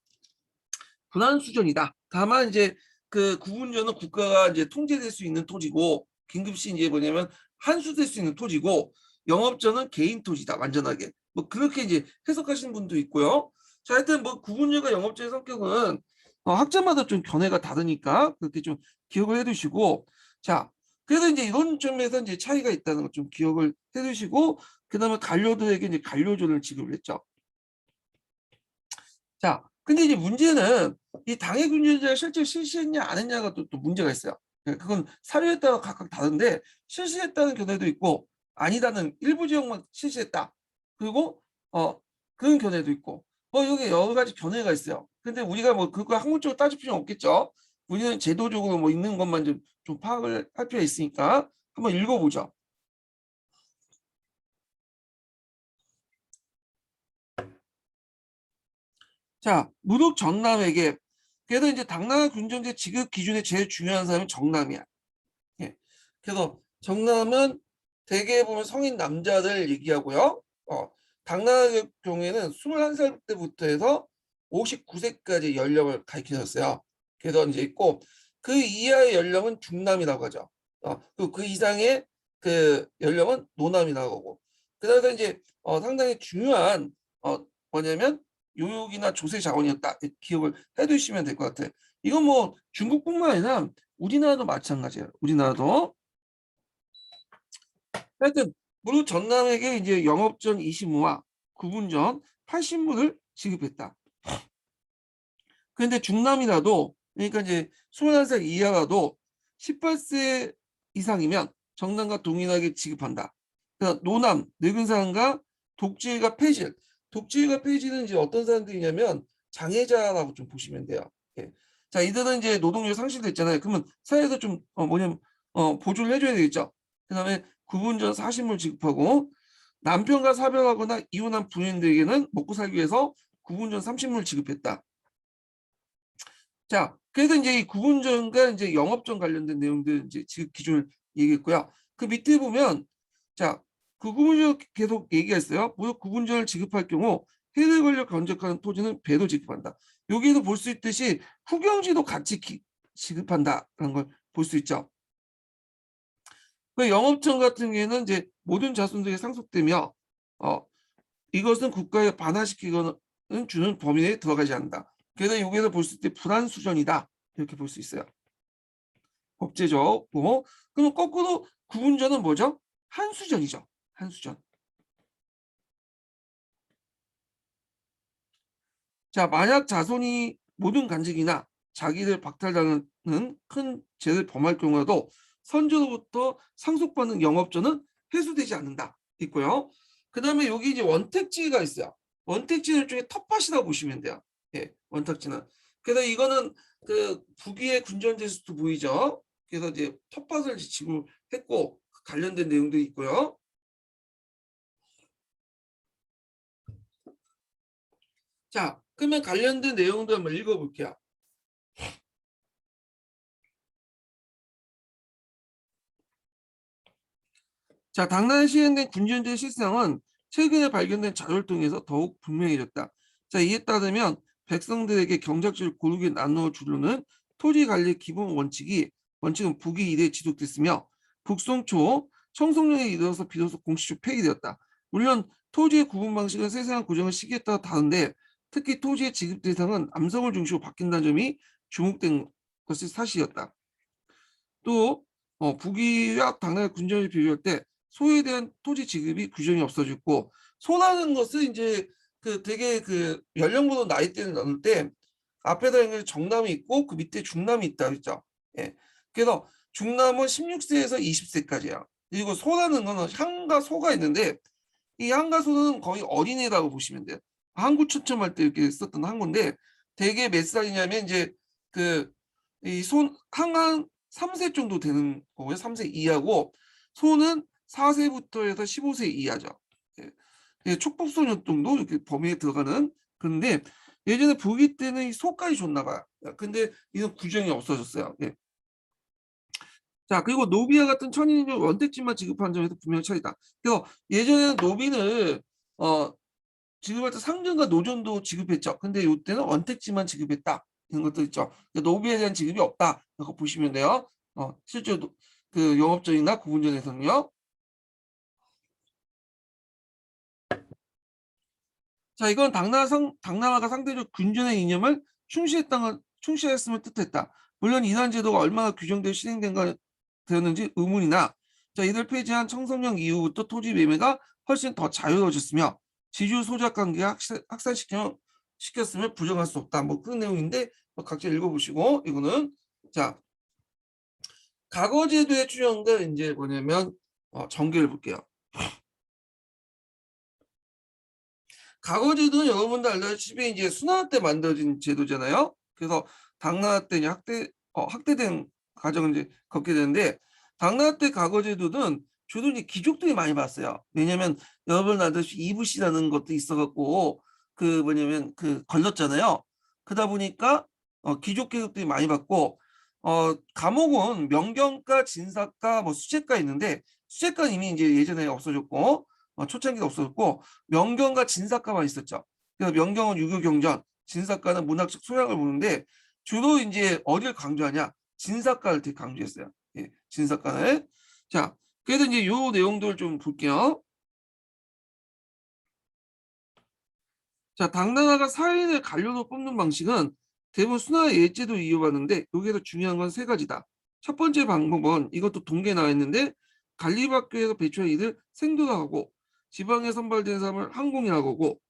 분한수전이다. 다만 이제 그 구분전은 국가가 이제 통제될 수 있는 토지고 긴급시 이제 뭐냐면 환수될 수 있는 토지고 영업전은 개인 토지다 완전하게 뭐 그렇게 이제 해석하시는 분도 있고요. 자, 하여튼 뭐 구분전과 영업전의 성격은 학자마다 좀 견해가 다르니까 그렇게 좀 기억을 해두시고 자 그래서 이제 이런 점에서 이제 차이가 있다는 걸 좀 기억을 해두시고 그다음에 관료들에게 이제 관료조를 지급을 했죠. 자, 근데 이제 문제는 이 당해 균열제가 실제 실시했냐 안 했냐가 또 문제가 있어요. 그건 사료에 따라 각각 다른데 실시했다는 견해도 있고 아니다는 일부 지역만 실시했다. 그리고 그런 견해도 있고 여기 여러 가지 견해가 있어요. 근데 우리가 뭐 그거 학문적으로 따질 필요는 없겠죠. 우리는 제도적으로 뭐 있는 것만 좀 파악을 할 필요가 있으니까 한번 읽어보죠. 자, 무독 전남에게 그래서 이제 당나라 군정제 지급 기준에 제일 중요한 사람이 정남이야. 예. 그래서 정남은 대개 보면 성인 남자들 얘기하고요. 당나라 경우에는 21살 때부터 해서 59세까지 연령을 가리켜줬어요. 그래서 이제 있고 그 이하의 연령은 중남이라고 하죠. 그리고 그 이상의 그 연령은 노남이라고 하고. 그래서 이제 상당히 중요한 뭐냐면 요육이나 조세 자원이었다. 기억을 해두시면 될 것 같아요. 이건 뭐 중국뿐만 아니라 우리나라도 마찬가지예요. 우리나라도. 하여튼 무릇 전남에게 이제 영업전 25와 구분전 80물을 지급했다. 그런데 중남이라도 그러니까 이제 21살 이하라도 18세 이상이면 정당과 동일하게 지급한다. 그러니까 노남, 늙은 사람과 독재가 폐질. 독재가 폐질은 이제 어떤 사람들이냐면 장애자라고 좀 보시면 돼요. 예. 자, 이들은 이제 노동력 상실됐잖아요. 그러면 사회에서 좀 뭐냐면 보조를 해줘야 되겠죠. 그다음에 구분전 40물 지급하고 남편과 사별하거나 이혼한 부인들에게는 먹고 살기 위해서 구분전 30물 지급했다. 자, 그래서 이제 이 구분전과 이제 영업전 관련된 내용들 이제 지급 기준을 얘기했고요. 그 밑에 보면 자, 그 구분전 계속 얘기했어요. 무역 구분전을 지급할 경우 해외 권력 견적하는 토지는 배도 지급한다. 여기에도 볼 수 있듯이 후경지도 같이 지급한다라는 걸 볼 수 있죠. 그 영업전 같은 경우에는 이제 모든 자손들에게 상속되며 이것은 국가에 반환시키거나 주는 범위 내에 들어가지 않는다. 그래서 여기에서 볼 수 있을 때 불안수전이다. 이렇게 볼 수 있어요. 법제적. 그럼 거꾸로 구분전은 뭐죠? 한수전이죠. 한수전. 자, 만약 자손이 모든 간직이나 자기를 박탈당하는 큰 죄를 범할 경우에도 선조로부터 상속받는 영업전은 회수되지 않는다. 있고요. 그 다음에 여기 이제 원택지가 있어요. 원택지는 중에 텃밭이라고 보시면 돼요. 예, 원택지는. 그래서 이거는 그 북위의 군전제수도 보이죠. 그래서 이제 텃밭을 지급했고 관련된 내용도 있고요. 자, 그러면 관련된 내용도 한번 읽어볼게요. 자, 당나라에 시행된 군주제 실상은 최근에 발견된 자료를 통해서 더욱 분명해졌다. 자, 이에 따르면 백성들에게 경작지를 고르게 나누어 주려는 토지 관리 기본 원칙은 북위 이래 지속됐으며 북송 초 청송년에 이르러서 비로소 공식적으로 폐기되었다. 물론 토지의 구분 방식은 세세한 구정의 시기에 따라 다른데 특히 토지의 지급 대상은 남성을 중심으로 바뀐다는 점이 주목된 것이 사실이었다. 또 북위와 당나라 군정을 비교할 때 소에 대한 토지 지급이 규정이 없어졌고 소라는 것은 이제 그 되게 그 연령보다 나이대는 어느 때 앞에다 있는 정남이 있고 그 밑에 중남이 있다 그랬죠. 예. 그래서 중남은 16세에서 20세까지야. 그리고 소라는 거는 향과 소가 있는데 이 향과 소는 거의 어린애라고 보시면 돼요. 항구 추첨할 때 이렇게 썼던 항구인데 대개 몇 살이냐면 이제 그 이 항은 3세 정도 되는 거고요. 3세 이하고 소는 4세부터 해서 15세 이하죠. 예. 예, 촉법소년 정도 이렇게 범위에 들어가는 그런데 예전에 북위 때는 이 소까지 줬나 봐요. 근데 이건 규정이 없어졌어요. 예. 자, 그리고 노비와 같은 천인인용 원택지만 지급하는 점에서 분명히 차이다. 그래서 예전에는 노비는 지급할 때 상전과 노전도 지급했죠. 근데 이때는 원택지만 지급했다. 이런 것도 있죠. 그러니까 노비에 대한 지급이 없다. 이거 보시면 돼요. 실제로 그 영업전이나 구분전에서는요. 자, 이건 당나라가 상대적 군전의 이념을 충실했음을 뜻했다. 물론 이러한 제도가 얼마나 규정되어 실행된가 되었는지 의문이나 자, 이들 폐지한 청성령 이후부터 토지 매매가 훨씬 더 자유로워졌으며 지주 소작 관계가 확산시켰음을 부정할 수 없다. 뭐 그런 내용인데 각자 읽어보시고 이거는 자 과거 제도의 추정과 이제 뭐냐면 전개를 볼게요. 과거 제도는 여러분들 알다시피 이제 순환 때 만들어진 제도잖아요. 그래서 당나라 때 학대된 과정을 이제 겪게 되는데 당나라 때 과거 제도는 주로 이제 귀족들이 많이 봤어요. 왜냐하면 여러분 알다시피 이부시라는 것도 있어갖고 그 뭐냐면 그 걸렸잖아요. 그러다 보니까 귀족 계급들이 많이 봤고 감옥은 명경과 진사과 뭐 수재과 있는데 수재과는 이미 이제 예전에 없어졌고 초창기가 없어졌고 명경과 진사과만 있었죠. 그래서 명경은 유교 경전, 진사과는 문학적 소양을 보는데 주로 이제 어디를 강조하냐? 진사과를 되게 강조했어요. 예, 진사과를. 자, 그래서 이제 요 내용들 좀 볼게요. 자, 당나라가 사인을 관료로 뽑는 방식은 대부분 순화의 예제도 이어받는데 여기에서 중요한 건 세 가지다. 첫 번째 방법은 이것도 동계에 나와 있는데 관리학교에서 배출한 이들 생도라고 지방에 선발된 사람을 항공이라고 하고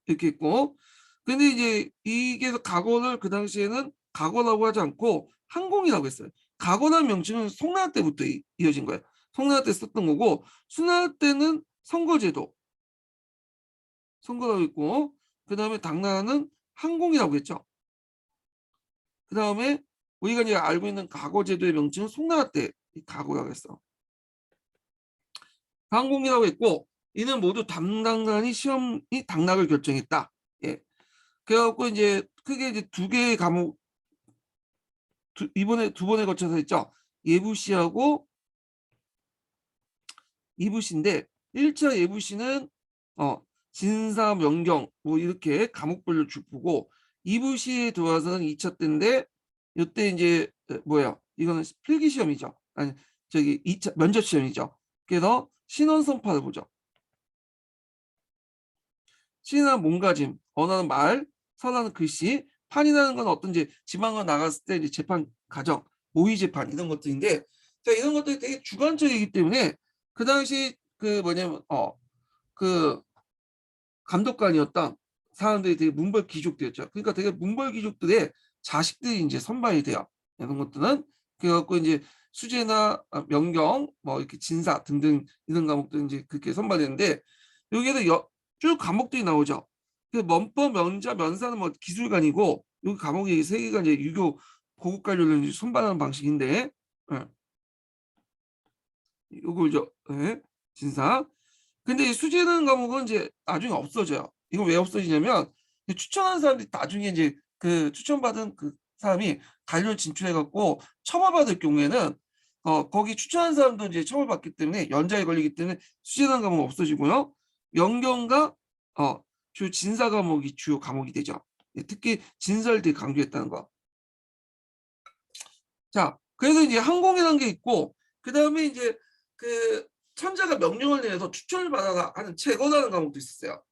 이렇게 있고 근데 이제 이게 과거를 그 당시에는 가거라고 하지 않고 항공이라고 했어요. 가거라는 명칭은 송나라 때부터 이어진 거예요. 송나라 때 썼던 거고 수나라 때는 선거제도 선거라고 했고 그다음에 당나라는 항공이라고 했죠. 그다음에 우리가 이제 알고 있는 가거제도의 명칭은 송나라 때 가거라고 했어. 항공이라고 했고 이는 모두 담당관이 시험이 당락을 결정했다. 예. 그래갖고 이제 크게 이제 두 개의 과목 이번에 두 번에 거쳐서 했죠. 예부시하고 이부시인데 1차 예부시는 진사, 명경 뭐 이렇게 과목별로 쭉 보고 이부시에 들어와서는 2차 때인데 이때 이제 뭐야 이거는 필기 시험이죠. 아니 저기 2차 면접 시험이죠. 그래서 신원 선파를 보죠. 시는 몸가짐, 언어는 말, 선하는 글씨, 판이라는 건 어떤지 지방을 나갔을 때 이제 재판 과정, 모의 재판 이런 것들인데, 자 이런 것들이 되게 주관적이기 때문에 그 당시 그 뭐냐면 그 감독관이었던 사람들이 되게 문벌 귀족들이었죠. 그러니까 되게 문벌 귀족들의 자식들이 이제 선발이 돼요. 이런 것들은 그래갖고 이제 수재나 명경, 뭐 이렇게 진사 등등 이런 과목들 이제 그렇게 선발되는데 여기에도 쭉 과목들이 나오죠. 그 문법, 명자, 면사는 뭐 기술관이고 여기 과목이 세 개가 이제 유교 고급 관료를 이제 선발하는 방식인데, 요걸 진사. 근데 이 수재라는 과목은 이제 나중에 없어져요. 이거 왜 없어지냐면 추천하는 사람들이 나중에 이제 그 추천받은 그 사람이 관료 진출해갖고 처벌받을 경우에는 거기 추천한 사람도 이제 처벌받기 때문에 연장에 걸리기 때문에 수재라는 과목은 없어지고요. 명경과 주 진사 과목이 주요 과목이 되죠. 특히 진사를 되게 강조했다는 거. 자, 그래서 이제 항공이라는 게 있고 그 다음에 이제 그 천자가 명령을 내려서 추천을 받아라 하는 채거라는 과목도 있었어요.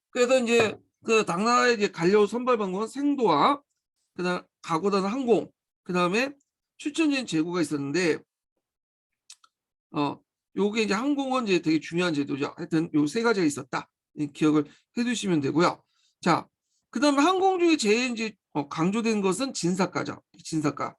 그래서 이제 그 당나라의 이제 관료 선발 방법은 생도와 그다음 가고다는 항공, 그다음에 추천진 제고가 있었는데 요게 이제 항공은 이제 되게 중요한 제도죠. 하여튼 요 세 가지가 있었다. 기억을 해두시면 되고요. 자, 그다음에 항공 중에 제일 이제 강조된 것은 진사과죠. 진사과.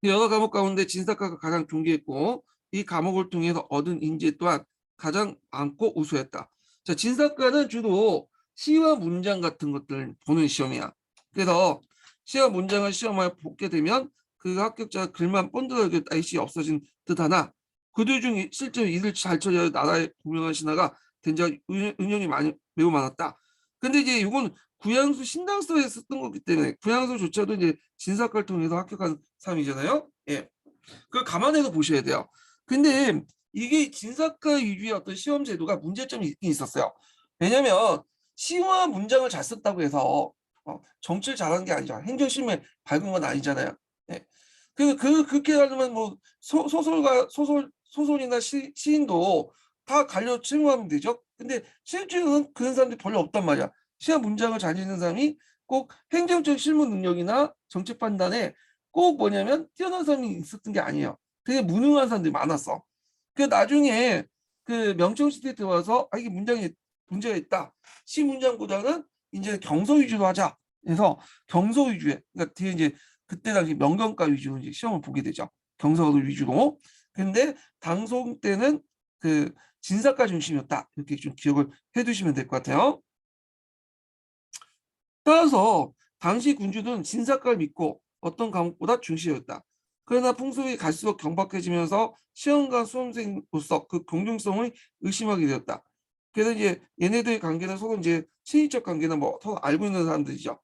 여러 과목 가운데 진사과가 가장 존귀했고 이 과목을 통해서 얻은 인재 또한 가장 많고 우수했다. 자, 진사과는 주로 시와 문장 같은 것들 보는 시험이야. 그래서 시와 문장을 시험을 보게 되면 그 합격자가 글만 본드러게 따위시 없어진 듯하나 그들 중 실제로 이를 잘 처리하여 나라의 고명한 신하가 된 자가 은연이 매우 많았다. 근데 이제 이건 구양수 신당서에 썼던 거기 때문에 구양수조차도 이제 진사과를 통해서 합격한 사람이잖아요. 예, 그걸 감안해서 보셔야 돼요. 근데 이게 진사과 위주의 어떤 시험 제도가 문제점이 있긴 있었어요. 왜냐면 시와 문장을 잘 썼다고 해서 정치를 잘하는 게 아니죠. 행정심에 밝은 건 아니잖아요. 예. 그렇게 하려면 뭐 소설이나 시인도 다 갈려 채용하면 되죠. 근데 실제로는 그런 사람들이 별로 없단 말이야. 시와 문장을 잘 읽는 사람이 꼭 행정적 실무 능력이나 정책 판단에 꼭 뭐냐면 뛰어난 사람이 있었던 게 아니에요. 되게 무능한 사람들이 많았어. 그 나중에 그 명청 시대에 들어와서 이게 문장에 문제가 있다. 시 문장보다는 이제 경서 위주로 하자. 그래서 경서 위주에 그러니까 뒤에 이제 그때 당시 명경가 위주로 이제 시험을 보게 되죠. 경서를 위주로. 근데 당송 때는 그 진사과 중심이었다. 이렇게 좀 기억을 해두시면 될 것 같아요. 따라서 당시 군주는 진사과를 믿고 어떤 과목보다 중시였다. 그러나 풍속이 갈수록 경박해지면서 시험관 수험생으로서 그 공정성을 의심하게 되었다. 그래서 이제 얘네들의 관계는 서로 이제 친인척 관계나 뭐 서로 알고 있는 사람들이죠.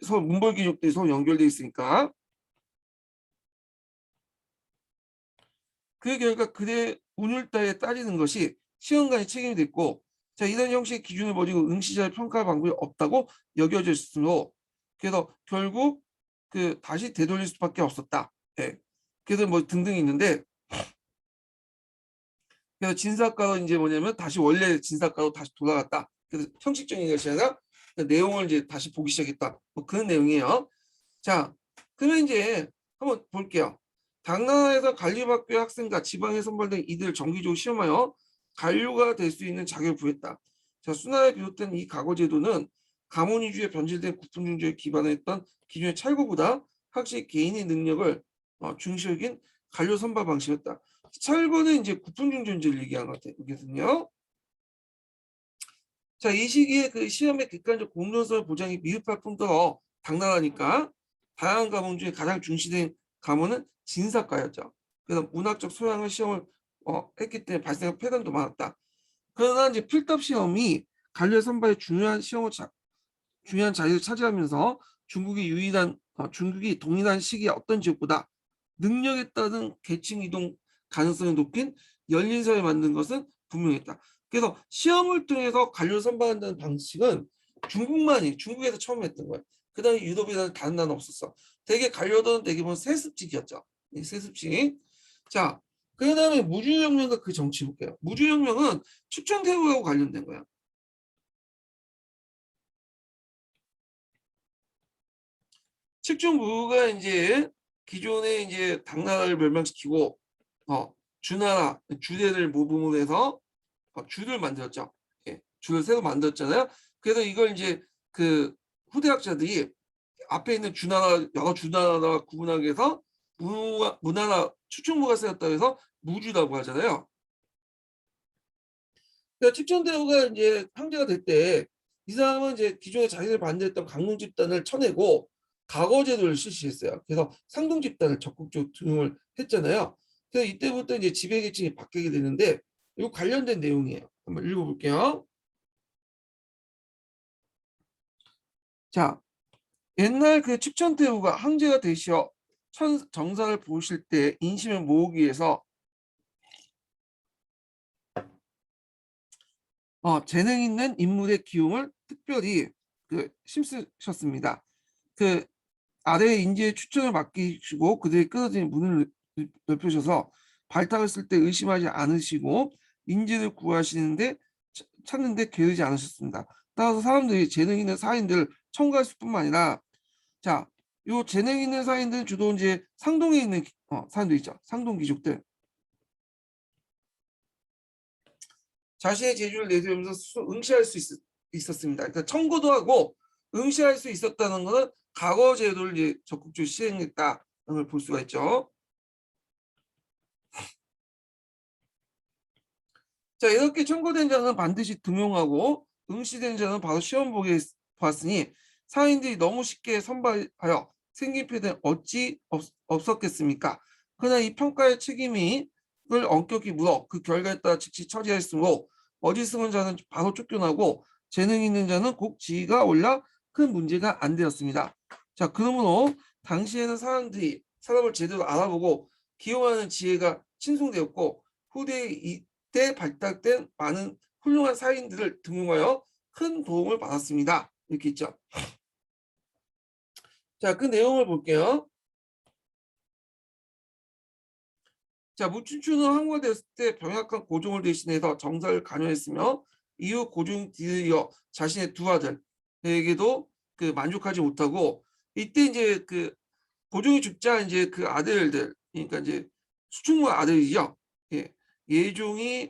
서로 문벌귀족들이 서로 연결돼 있으니까. 그 결과 그의 운율따에 따지는 것이 시험관의 책임이 됐고, 자 이런 형식의 기준을 버리고 응시자의 평가 방법이 없다고 여겨졌으므로 그래서 결국 그 다시 되돌릴 수밖에 없었다. 예. 그래서 뭐 등등이 있는데 그래서 진사과로 이제 뭐냐면 다시 원래 진사과로 다시 돌아갔다. 그래서 형식적인 것이 아니라 내용을 이제 다시 보기 시작했다. 뭐 그런 내용이에요. 자, 그러면 이제 한번 볼게요. 당나라에서 관리받기 학생과 지방에 선발된 이들 정기적으로 시험하여 관료가 될 수 있는 자격을 구했다. 자, 수나에 비롯된 이 과거제도는 가문 위주의 변질된 국분중조에 기반했던 기존의 찰거보다 확실히 개인의 능력을 중시 여긴 관료 선발 방식이었다. 찰거는 이제 국분중조를 얘기한 것 같거든요. 자, 이 시기에 그 시험의 객관적 공정성 보장이 미흡할 뿐더러 당나라니까 다양한 가문 중에 가장 중시된 가문은 진사과였죠. 그래서 문학적 소양을 시험을 했기 때문에 발생한 폐단도 많았다. 그러나 이제 필답 시험이 관료 선발의 중요한 자리를 차지하면서 중국이 동일한 시기에 어떤 지역보다 능력에 따른 계층 이동 가능성이 높인 열린 사회를 만든 것은 분명했다. 그래서 시험을 통해서 관료를 선발한다는 방식은 중국에서 처음 했던 거예요. 그 다음에 유럽이라는 다른 나라는 없었어. 대개 관료들은 대부분 세습직이었죠. 세습직. 자, 그 다음에 무주혁명과 그 정치 볼게요. 무주혁명은 축전태후하고 관련된 거야. 측정부가 이제 기존에 이제 당나라를 멸망시키고 주대를 모범으로 해서 주를 만들었죠. 예, 주를 새로 만들었잖아요. 그래서 이걸 이제 그 후대학자들이 앞에 있는 여러 주나라 구분하기 위해서 문화나 추측무가 세웠다고 해서 무주라고 하잖아요. 그러니까 측정대우가 이제 황제가 될 때 이 사람은 이제 기존에 자신을 반대했던 강릉 집단을 쳐내고 가거제도를 실시했어요. 그래서 상동 집단을 적극적으로 등용을 했잖아요. 그래서 이때부터 이제 지배계층이 바뀌게 되는데 이 관련된 내용이에요. 한번 읽어볼게요. 자, 옛날 그 측천태후가 황제가 되시어 정사를 보실 때 인심을 모으기 위해서 재능 있는 인물의 기용을 특별히 힘쓰셨습니다. 그 아래 인재의 추천을 맡기시고 그들이 끊어진 문을 넓혀셔서 발탁을 쓸 때 의심하지 않으시고 인재를 구하시는데 찾는데 게으르지 않으셨습니다. 따라서 사람들이 재능 있는 사인들을 청구할 뿐만 아니라 자, 요 재능 있는 사인들은 주로 이제 상동에 있는 사람들 있죠. 상동 귀족들. 자신의 재주를 내세우면서 응시할 수 있었습니다. 그러니까 청구도 하고 응시할 수 있었다는 것은 과거 제도를 이제 적극적으로 시행했다는 걸 볼 수가 있죠. 자, 이렇게 청구된 자는 반드시 등용하고 응시된 자는 바로 시험 보게 보았으니 사인들이 너무 쉽게 선발하여 생긴 패는 어찌 없었겠습니까? 그러나 이 평가의 책임을 엄격히 물어 그 결과에 따라 즉시 처리했으므로 어리석은 자는 바로 쫓겨나고 재능 있는 자는 곧 지위가 올라 큰 문제가 안 되었습니다. 자, 그러므로 당시에는 사람을 제대로 알아보고 기용하는 지혜가 친송되었고 후대에 때 발달된 많은 훌륭한 사인들을 등용하여 큰 도움을 받았습니다. 이렇게 있죠. 자, 그 내용을 볼게요. 자, 무춘추는 항거되었을 때 병약한 고종을 대신해서 정사를 관여했으며 이후 고종이 뒤이어 자신의 두 아들에게도 만족하지 못하고 이때 이제 고종이 죽자 이제 그 아들들 그러니까 이제 수충무 아들이죠. 예.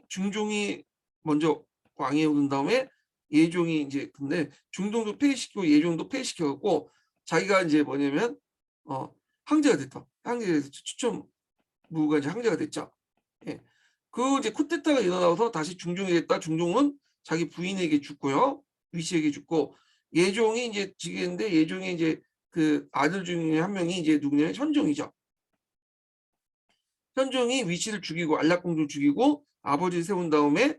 중종이 먼저 왕위에 오른 다음에 예종이 이제 근데 중종도 폐위시키고 예종도 폐위시켜갖고 자기가 이제 뭐냐면 황제가 됐다. 황제가 돼서 추천무가 이제 황제가 됐죠. 예. 그 이제 쿠데타가 일어나서 다시 중종이 됐다. 중종은 자기 부인에게 죽고요. 위씨에게 죽고 예종이 이제 지겠는데 예종이 이제 그 아들 중에 한 명이 이제 누구냐면 현종이죠. 현종이 위씨를 죽이고 안락공주를 죽이고 아버지를 세운 다음에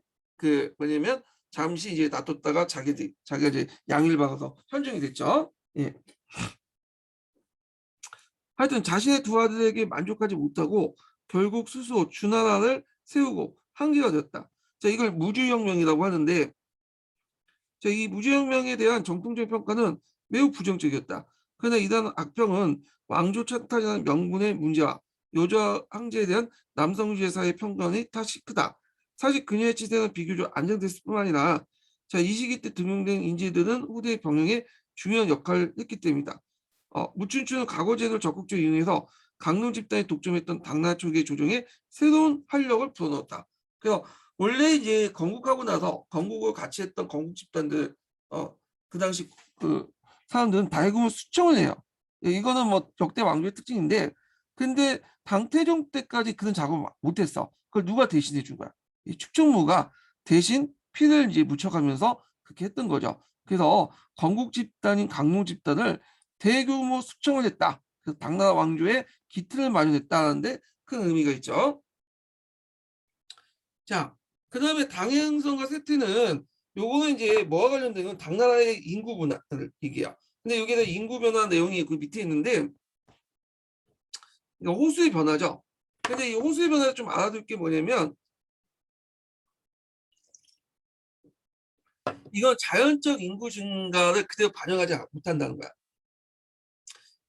뭐냐면 잠시 이제 놔뒀다가 자기가 이제 양위를 박아서 현종이 됐죠. 예. 하여튼 자신의 두 아들에게 만족하지 못하고 결국 스스로 주나라를 세우고 황제가 되었다. 자, 이걸 무주혁명이라고 하는데 자, 이 무주혁명에 대한 정통적 평가는 매우 부정적이었다. 그러나 이러한 악평은 왕조 찬탈이라는 명분의 문제와 여자 황제에 대한 남성 제사의 편견이 탓이 크다. 사실 그녀의 치세는 비교적 안정됐을 뿐만 아니라 자, 이 시기 때 등용된 인재들은 후대의 병영에 중요한 역할을 했기 때문이다. 무춘추는 과거제도를 적극적으로 이용해서 강릉 집단이 독점했던 당나라 초기의 조정에 새로운 활력을 불어넣었다. 그래서 원래 이제 건국하고 나서 건국을 같이 했던 건국 집단들 그 당시 그 사람들은 대규모 수청을 해요. 예, 이거는 뭐 역대 왕조의 특징인데 근데 당태종 때까지 그런 작업을 못했어. 그걸 누가 대신해 준 거야? 이 축정무가 대신 피를 이제 묻혀가면서 그렇게 했던 거죠. 그래서 건국 집단인 강농 집단을 대규모 수청을 했다. 그래서 당나라 왕조의 기틀을 마련했다는데 큰 의미가 있죠. 자, 그 다음에 당행성과 세트는 요거는 이제 뭐와 관련된 건 당나라의 인구 변화를 얘기해요. 근데 여기에 인구 변화 내용이 그 밑에 있는데 이거 호수의 변화죠. 근데 이 호수의 변화를 좀 알아둘 게 뭐냐면 이건 자연적 인구 증가를 그대로 반영하지 못한다는 거야.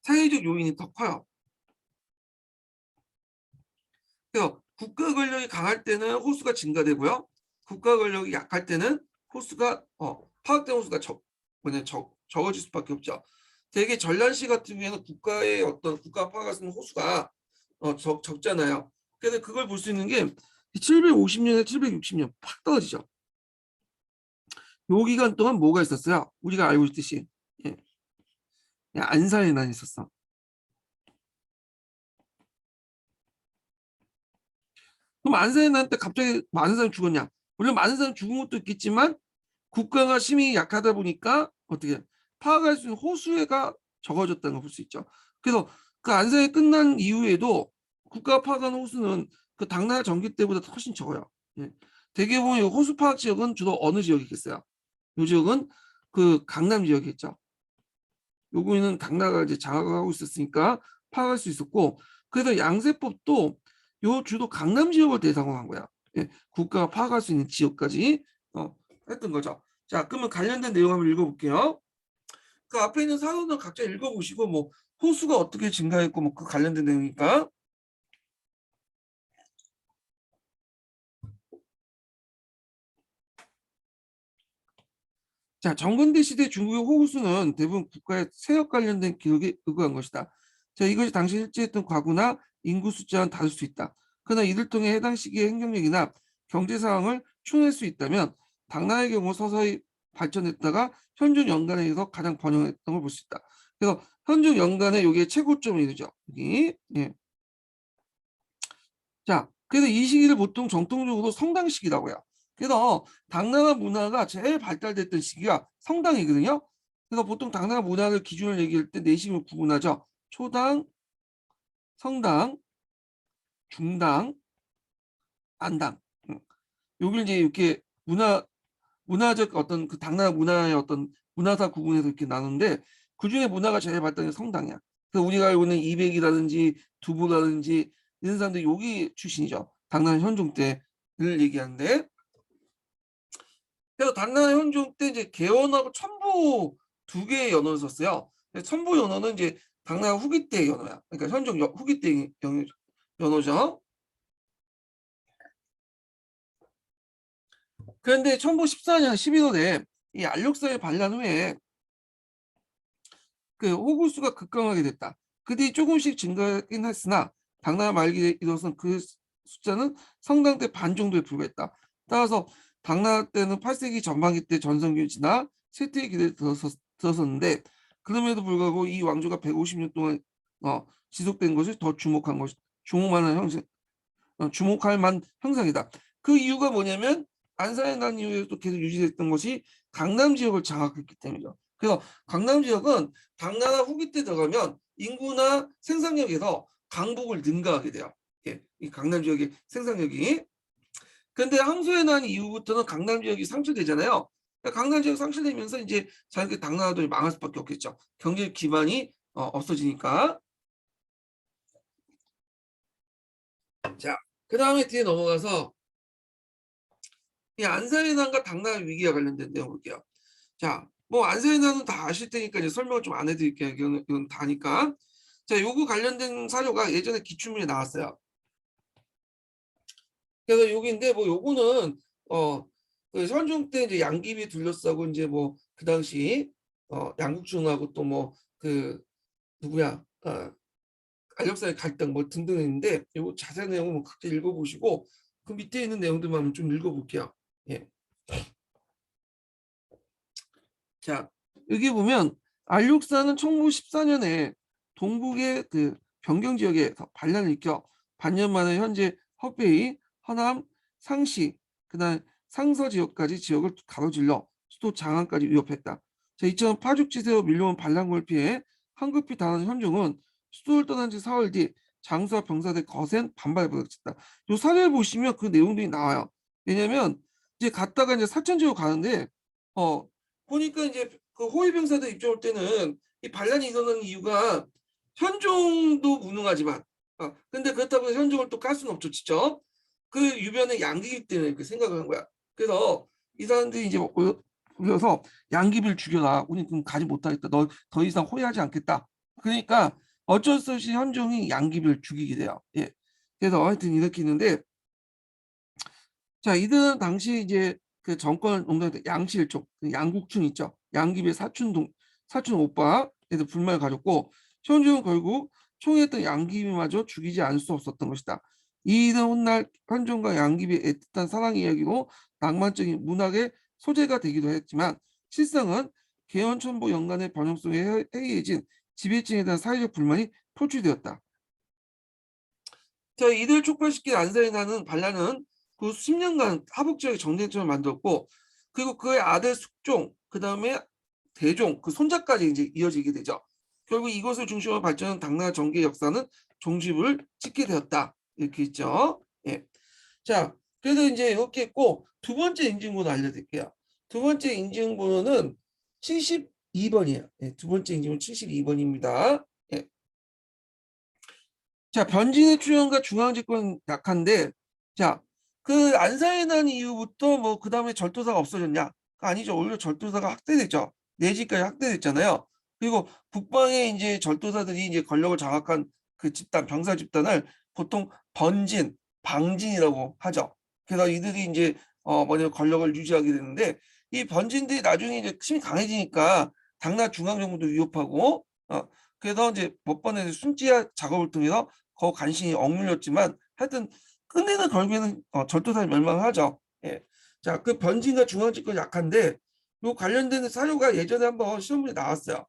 사회적 요인이 더 커요. 그래서 국가 권력이 강할 때는 호수가 증가되고요. 국가 권력이 약할 때는 호수가 파악된 호수가 적어질 수밖에 없죠. 되게 전란시 같은 경우에는 국가의 어떤 국가 파악할 수 있는 호수가 적잖아요. 그래서 그걸 볼 수 있는 게 750년에 760년 팍 떨어지죠. 요 기간 동안 뭐가 있었어요? 우리가 알고 있듯이 예, 안사의 난이 있었어. 그럼 안사의 난 때 갑자기 많은 사람이 죽었냐? 물론 많은 사람이 죽은 것도 있겠지만 국가가 힘이 약하다 보니까 어떻게 파악할 수 있는 호수가 적어졌다는 걸 볼 수 있죠. 그래서 그 안사이 끝난 이후에도 국가가 파악하는 호수는 그 당나라 전기 때보다 훨씬 적어요. 예. 대개 보면 호수 파악 지역은 주로 어느 지역이겠어요? 이 지역은 그 강남 지역이겠죠. 요거는 당나라가 이제 장악하고 있었으니까 파악할 수 있었고 그래서 양세법도 요 주로 강남 지역을 대상으로 한 거야. 예, 국가가 파악할 수 있는 지역까지 했던 거죠. 자, 그러면 관련된 내용 한번 읽어볼게요. 그 앞에 있는 사도는 각자 읽어보시고 뭐 호수가 어떻게 증가했고 뭐 그 관련된 내용이니까. 자, 정근대 시대 중국의 호수는 대부분 국가의 세역 관련된 기록에 의거한 것이다. 자, 이것이 당시 실제했던 과거나 인구 숫자와는 다를 수 있다. 그러나 이를 통해 해당 시기의 행정력이나 경제 상황을 추론할 수 있다면 당나라의 경우 서서히 발전했다가 현존 연간에 의해서 가장 번영했던 걸 볼 수 있다. 그래서 현존 연간에 이게 최고점이 되죠. 여기. 예. 자, 그래서 이 시기를 보통 정통적으로 성당시기라고 해요. 그래서 당나라 문화가 제일 발달됐던 시기가 성당이거든요. 그래서 보통 당나라 문화를 기준을 얘기할 때 네 식으로 구분하죠. 초당, 성당, 중당, 안당. 여기를 이제 이렇게 문화적 어떤 그 당나라 문화의 어떤 문화사 구분해서 이렇게 나누는데 그 중에 문화가 제일 발달된 성당이야. 그래서 우리가 알고 있는 이백이라든지 두부라든지 이런 사람들이 여기 출신이죠. 당나라 현종 때를 얘기하는데 그래서 당나라 현종 때 이제 개원하고 첨부 두 개의 연호를 썼어요. 첨부 연호는 이제 당나라 후기 때 연호야. 그러니까 현종 후기 때 연호죠. 그런데 1914년 11월에 이 안력사의 반란 후에 그 호구수가 급감하게 됐다. 그 뒤 조금씩 증가하긴 했으나 당나라 말기에 이르러선 그 숫자는 성당 때 반 정도에 불과했다. 따라서 당나라 때는 8세기 전반기 때 전성기 지나 쇠퇴의 기대에 들어섰는데 그럼에도 불구하고 이 왕조가 150년 동안 지속된 것을 더 주목할 만한 형상이다. 그 이유가 뭐냐면 안사의 난 이후에도 계속 유지됐던 것이 강남 지역을 장악했기 때문이죠. 그래서 강남 지역은 당나라 후기 때 들어가면 인구나 생산력에서 강북을 능가하게 돼요. 예, 이 강남 지역의 생산력이. 근데 항소의 난 이후부터는 강남 지역이 상실되잖아요. 그러니까 강남 지역 상실되면서 이제 자연스럽게 당나라도 망할 수밖에 없겠죠. 경제 기반이 없어지니까. 자, 그 다음에 뒤에 넘어가서 이 안사의 난과 당나라 위기와 관련된 내용 볼게요. 자, 뭐 안사의 난은 다 아실 테니까 이제 설명을 좀 안 해드릴게요. 이건 다니까. 자, 요거 관련된 사료가 예전에 기출문에 나왔어요. 그래서 여기인데 뭐 요거는 그 현종 때 이제 양귀비 둘러싸고 이제 뭐 그 당시 양국준하고 또 뭐 그 누구야 안력사의 갈등 뭐 등등 있는데 요거 자세한 내용은 뭐 각자 읽어보시고 그 밑에 있는 내용들만 한번 좀 읽어볼게요. 예. 자, 여기 보면 알육사는 1914년에 동북의 그 변경 지역에서 반란을 일으켜 반년 만에 현재 허베이, 허남, 상시, 그다음 상서 지역까지 지역을 가로질러 수도 장안까지 위협했다. 자, 이처럼 파죽지세로 밀려온 반란군을 피해 황급히 달아난 현종은 수도를 떠난 지 4월 뒤 장수와 병사들의 거센 반발을 부닥쳤다. 요 사례를 보시면 그 내용들이 나와요. 왜냐면 이제 갔다가 이제 사천 지역 가는데 보니까 이제 그 호위 병사들 입장할 때는 이 반란이 일어나는 이유가 현종도 무능하지만 근데 그렇다고 해서 현종을 또 깔 수는 없죠, 직접. 그 유변의 양귀기 때문에 그 생각을 한 거야. 그래서 이 사람들이 이제 모여서 양귀비를 죽여라. 우리 그럼 가지 못하겠다. 너 더 이상 호위하지 않겠다. 그러니까 어쩔 수 없이 현종이 양귀비를 죽이게 돼요. 예. 그래서 하여튼 이렇게 있는데 자, 이들은 당시 이제 그 정권 농단때 양실족, 그 양국춘 있죠. 양귀비의 사촌 오빠, 애들 불만을 가졌고 현종은 결국 총애했던 양귀비마저 죽이지 않을 수 없었던 것이다. 이 일은 훗날 현종과 양귀비의 애틋한 사랑 이야기로 낭만적인 문학의 소재가 되기도 했지만 실상은 개헌천부 연간의 번영 속에 해이해진 지배층에 대한 사회적 불만이 표출되었다. 자, 이들 촉발시킨 안사에 나는 반란은 그 10년간 하북 지역의 정쟁점을 만들었고 그리고 그의 아들 숙종, 그 다음에 대종, 그 손자까지 이제 이어지게 되죠. 결국 이것을 중심으로 발전한 당나라 정계 역사는 종집을 찍게 되었다. 이렇게 있죠. 예. 자, 그래서 이제 이렇게 했고 두 번째 인증번호 알려드릴게요. 두 번째 인증번호는 72번이에요. 예, 두 번째 인증번호 72번입니다. 예. 자, 변진의 출현과 중앙집권 약한데, 자, 그 안사에 난 이후부터 뭐 그 다음에 절도사가 없어졌냐? 아니죠. 오히려 절도사가 확대됐죠. 내지까지 확대됐잖아요. 그리고 북방에 이제 절도사들이 이제 권력을 장악한 그 집단, 병사 집단을 보통 번진, 방진이라고 하죠. 그래서 이들이 이제 먼저 권력을 유지하게 되는데 이 번진들이 나중에 이제 힘이 강해지니까 당나라 중앙정부도 위협하고 그래서 이제 법원에서 순지하 작업을 통해서 간신히 억눌렸지만 하여튼 끝내는 결국에는 절도사를 멸망하죠. 예. 자, 그 변진과 중앙집권 약한데 요 관련된 사료가 예전에 한번 시험문에 나왔어요.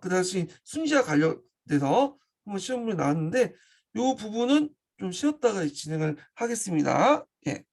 그 당시 순시와 관련돼서 한번 시험문에 나왔는데 요 부분은 좀 쉬었다가 진행을 하겠습니다. 예.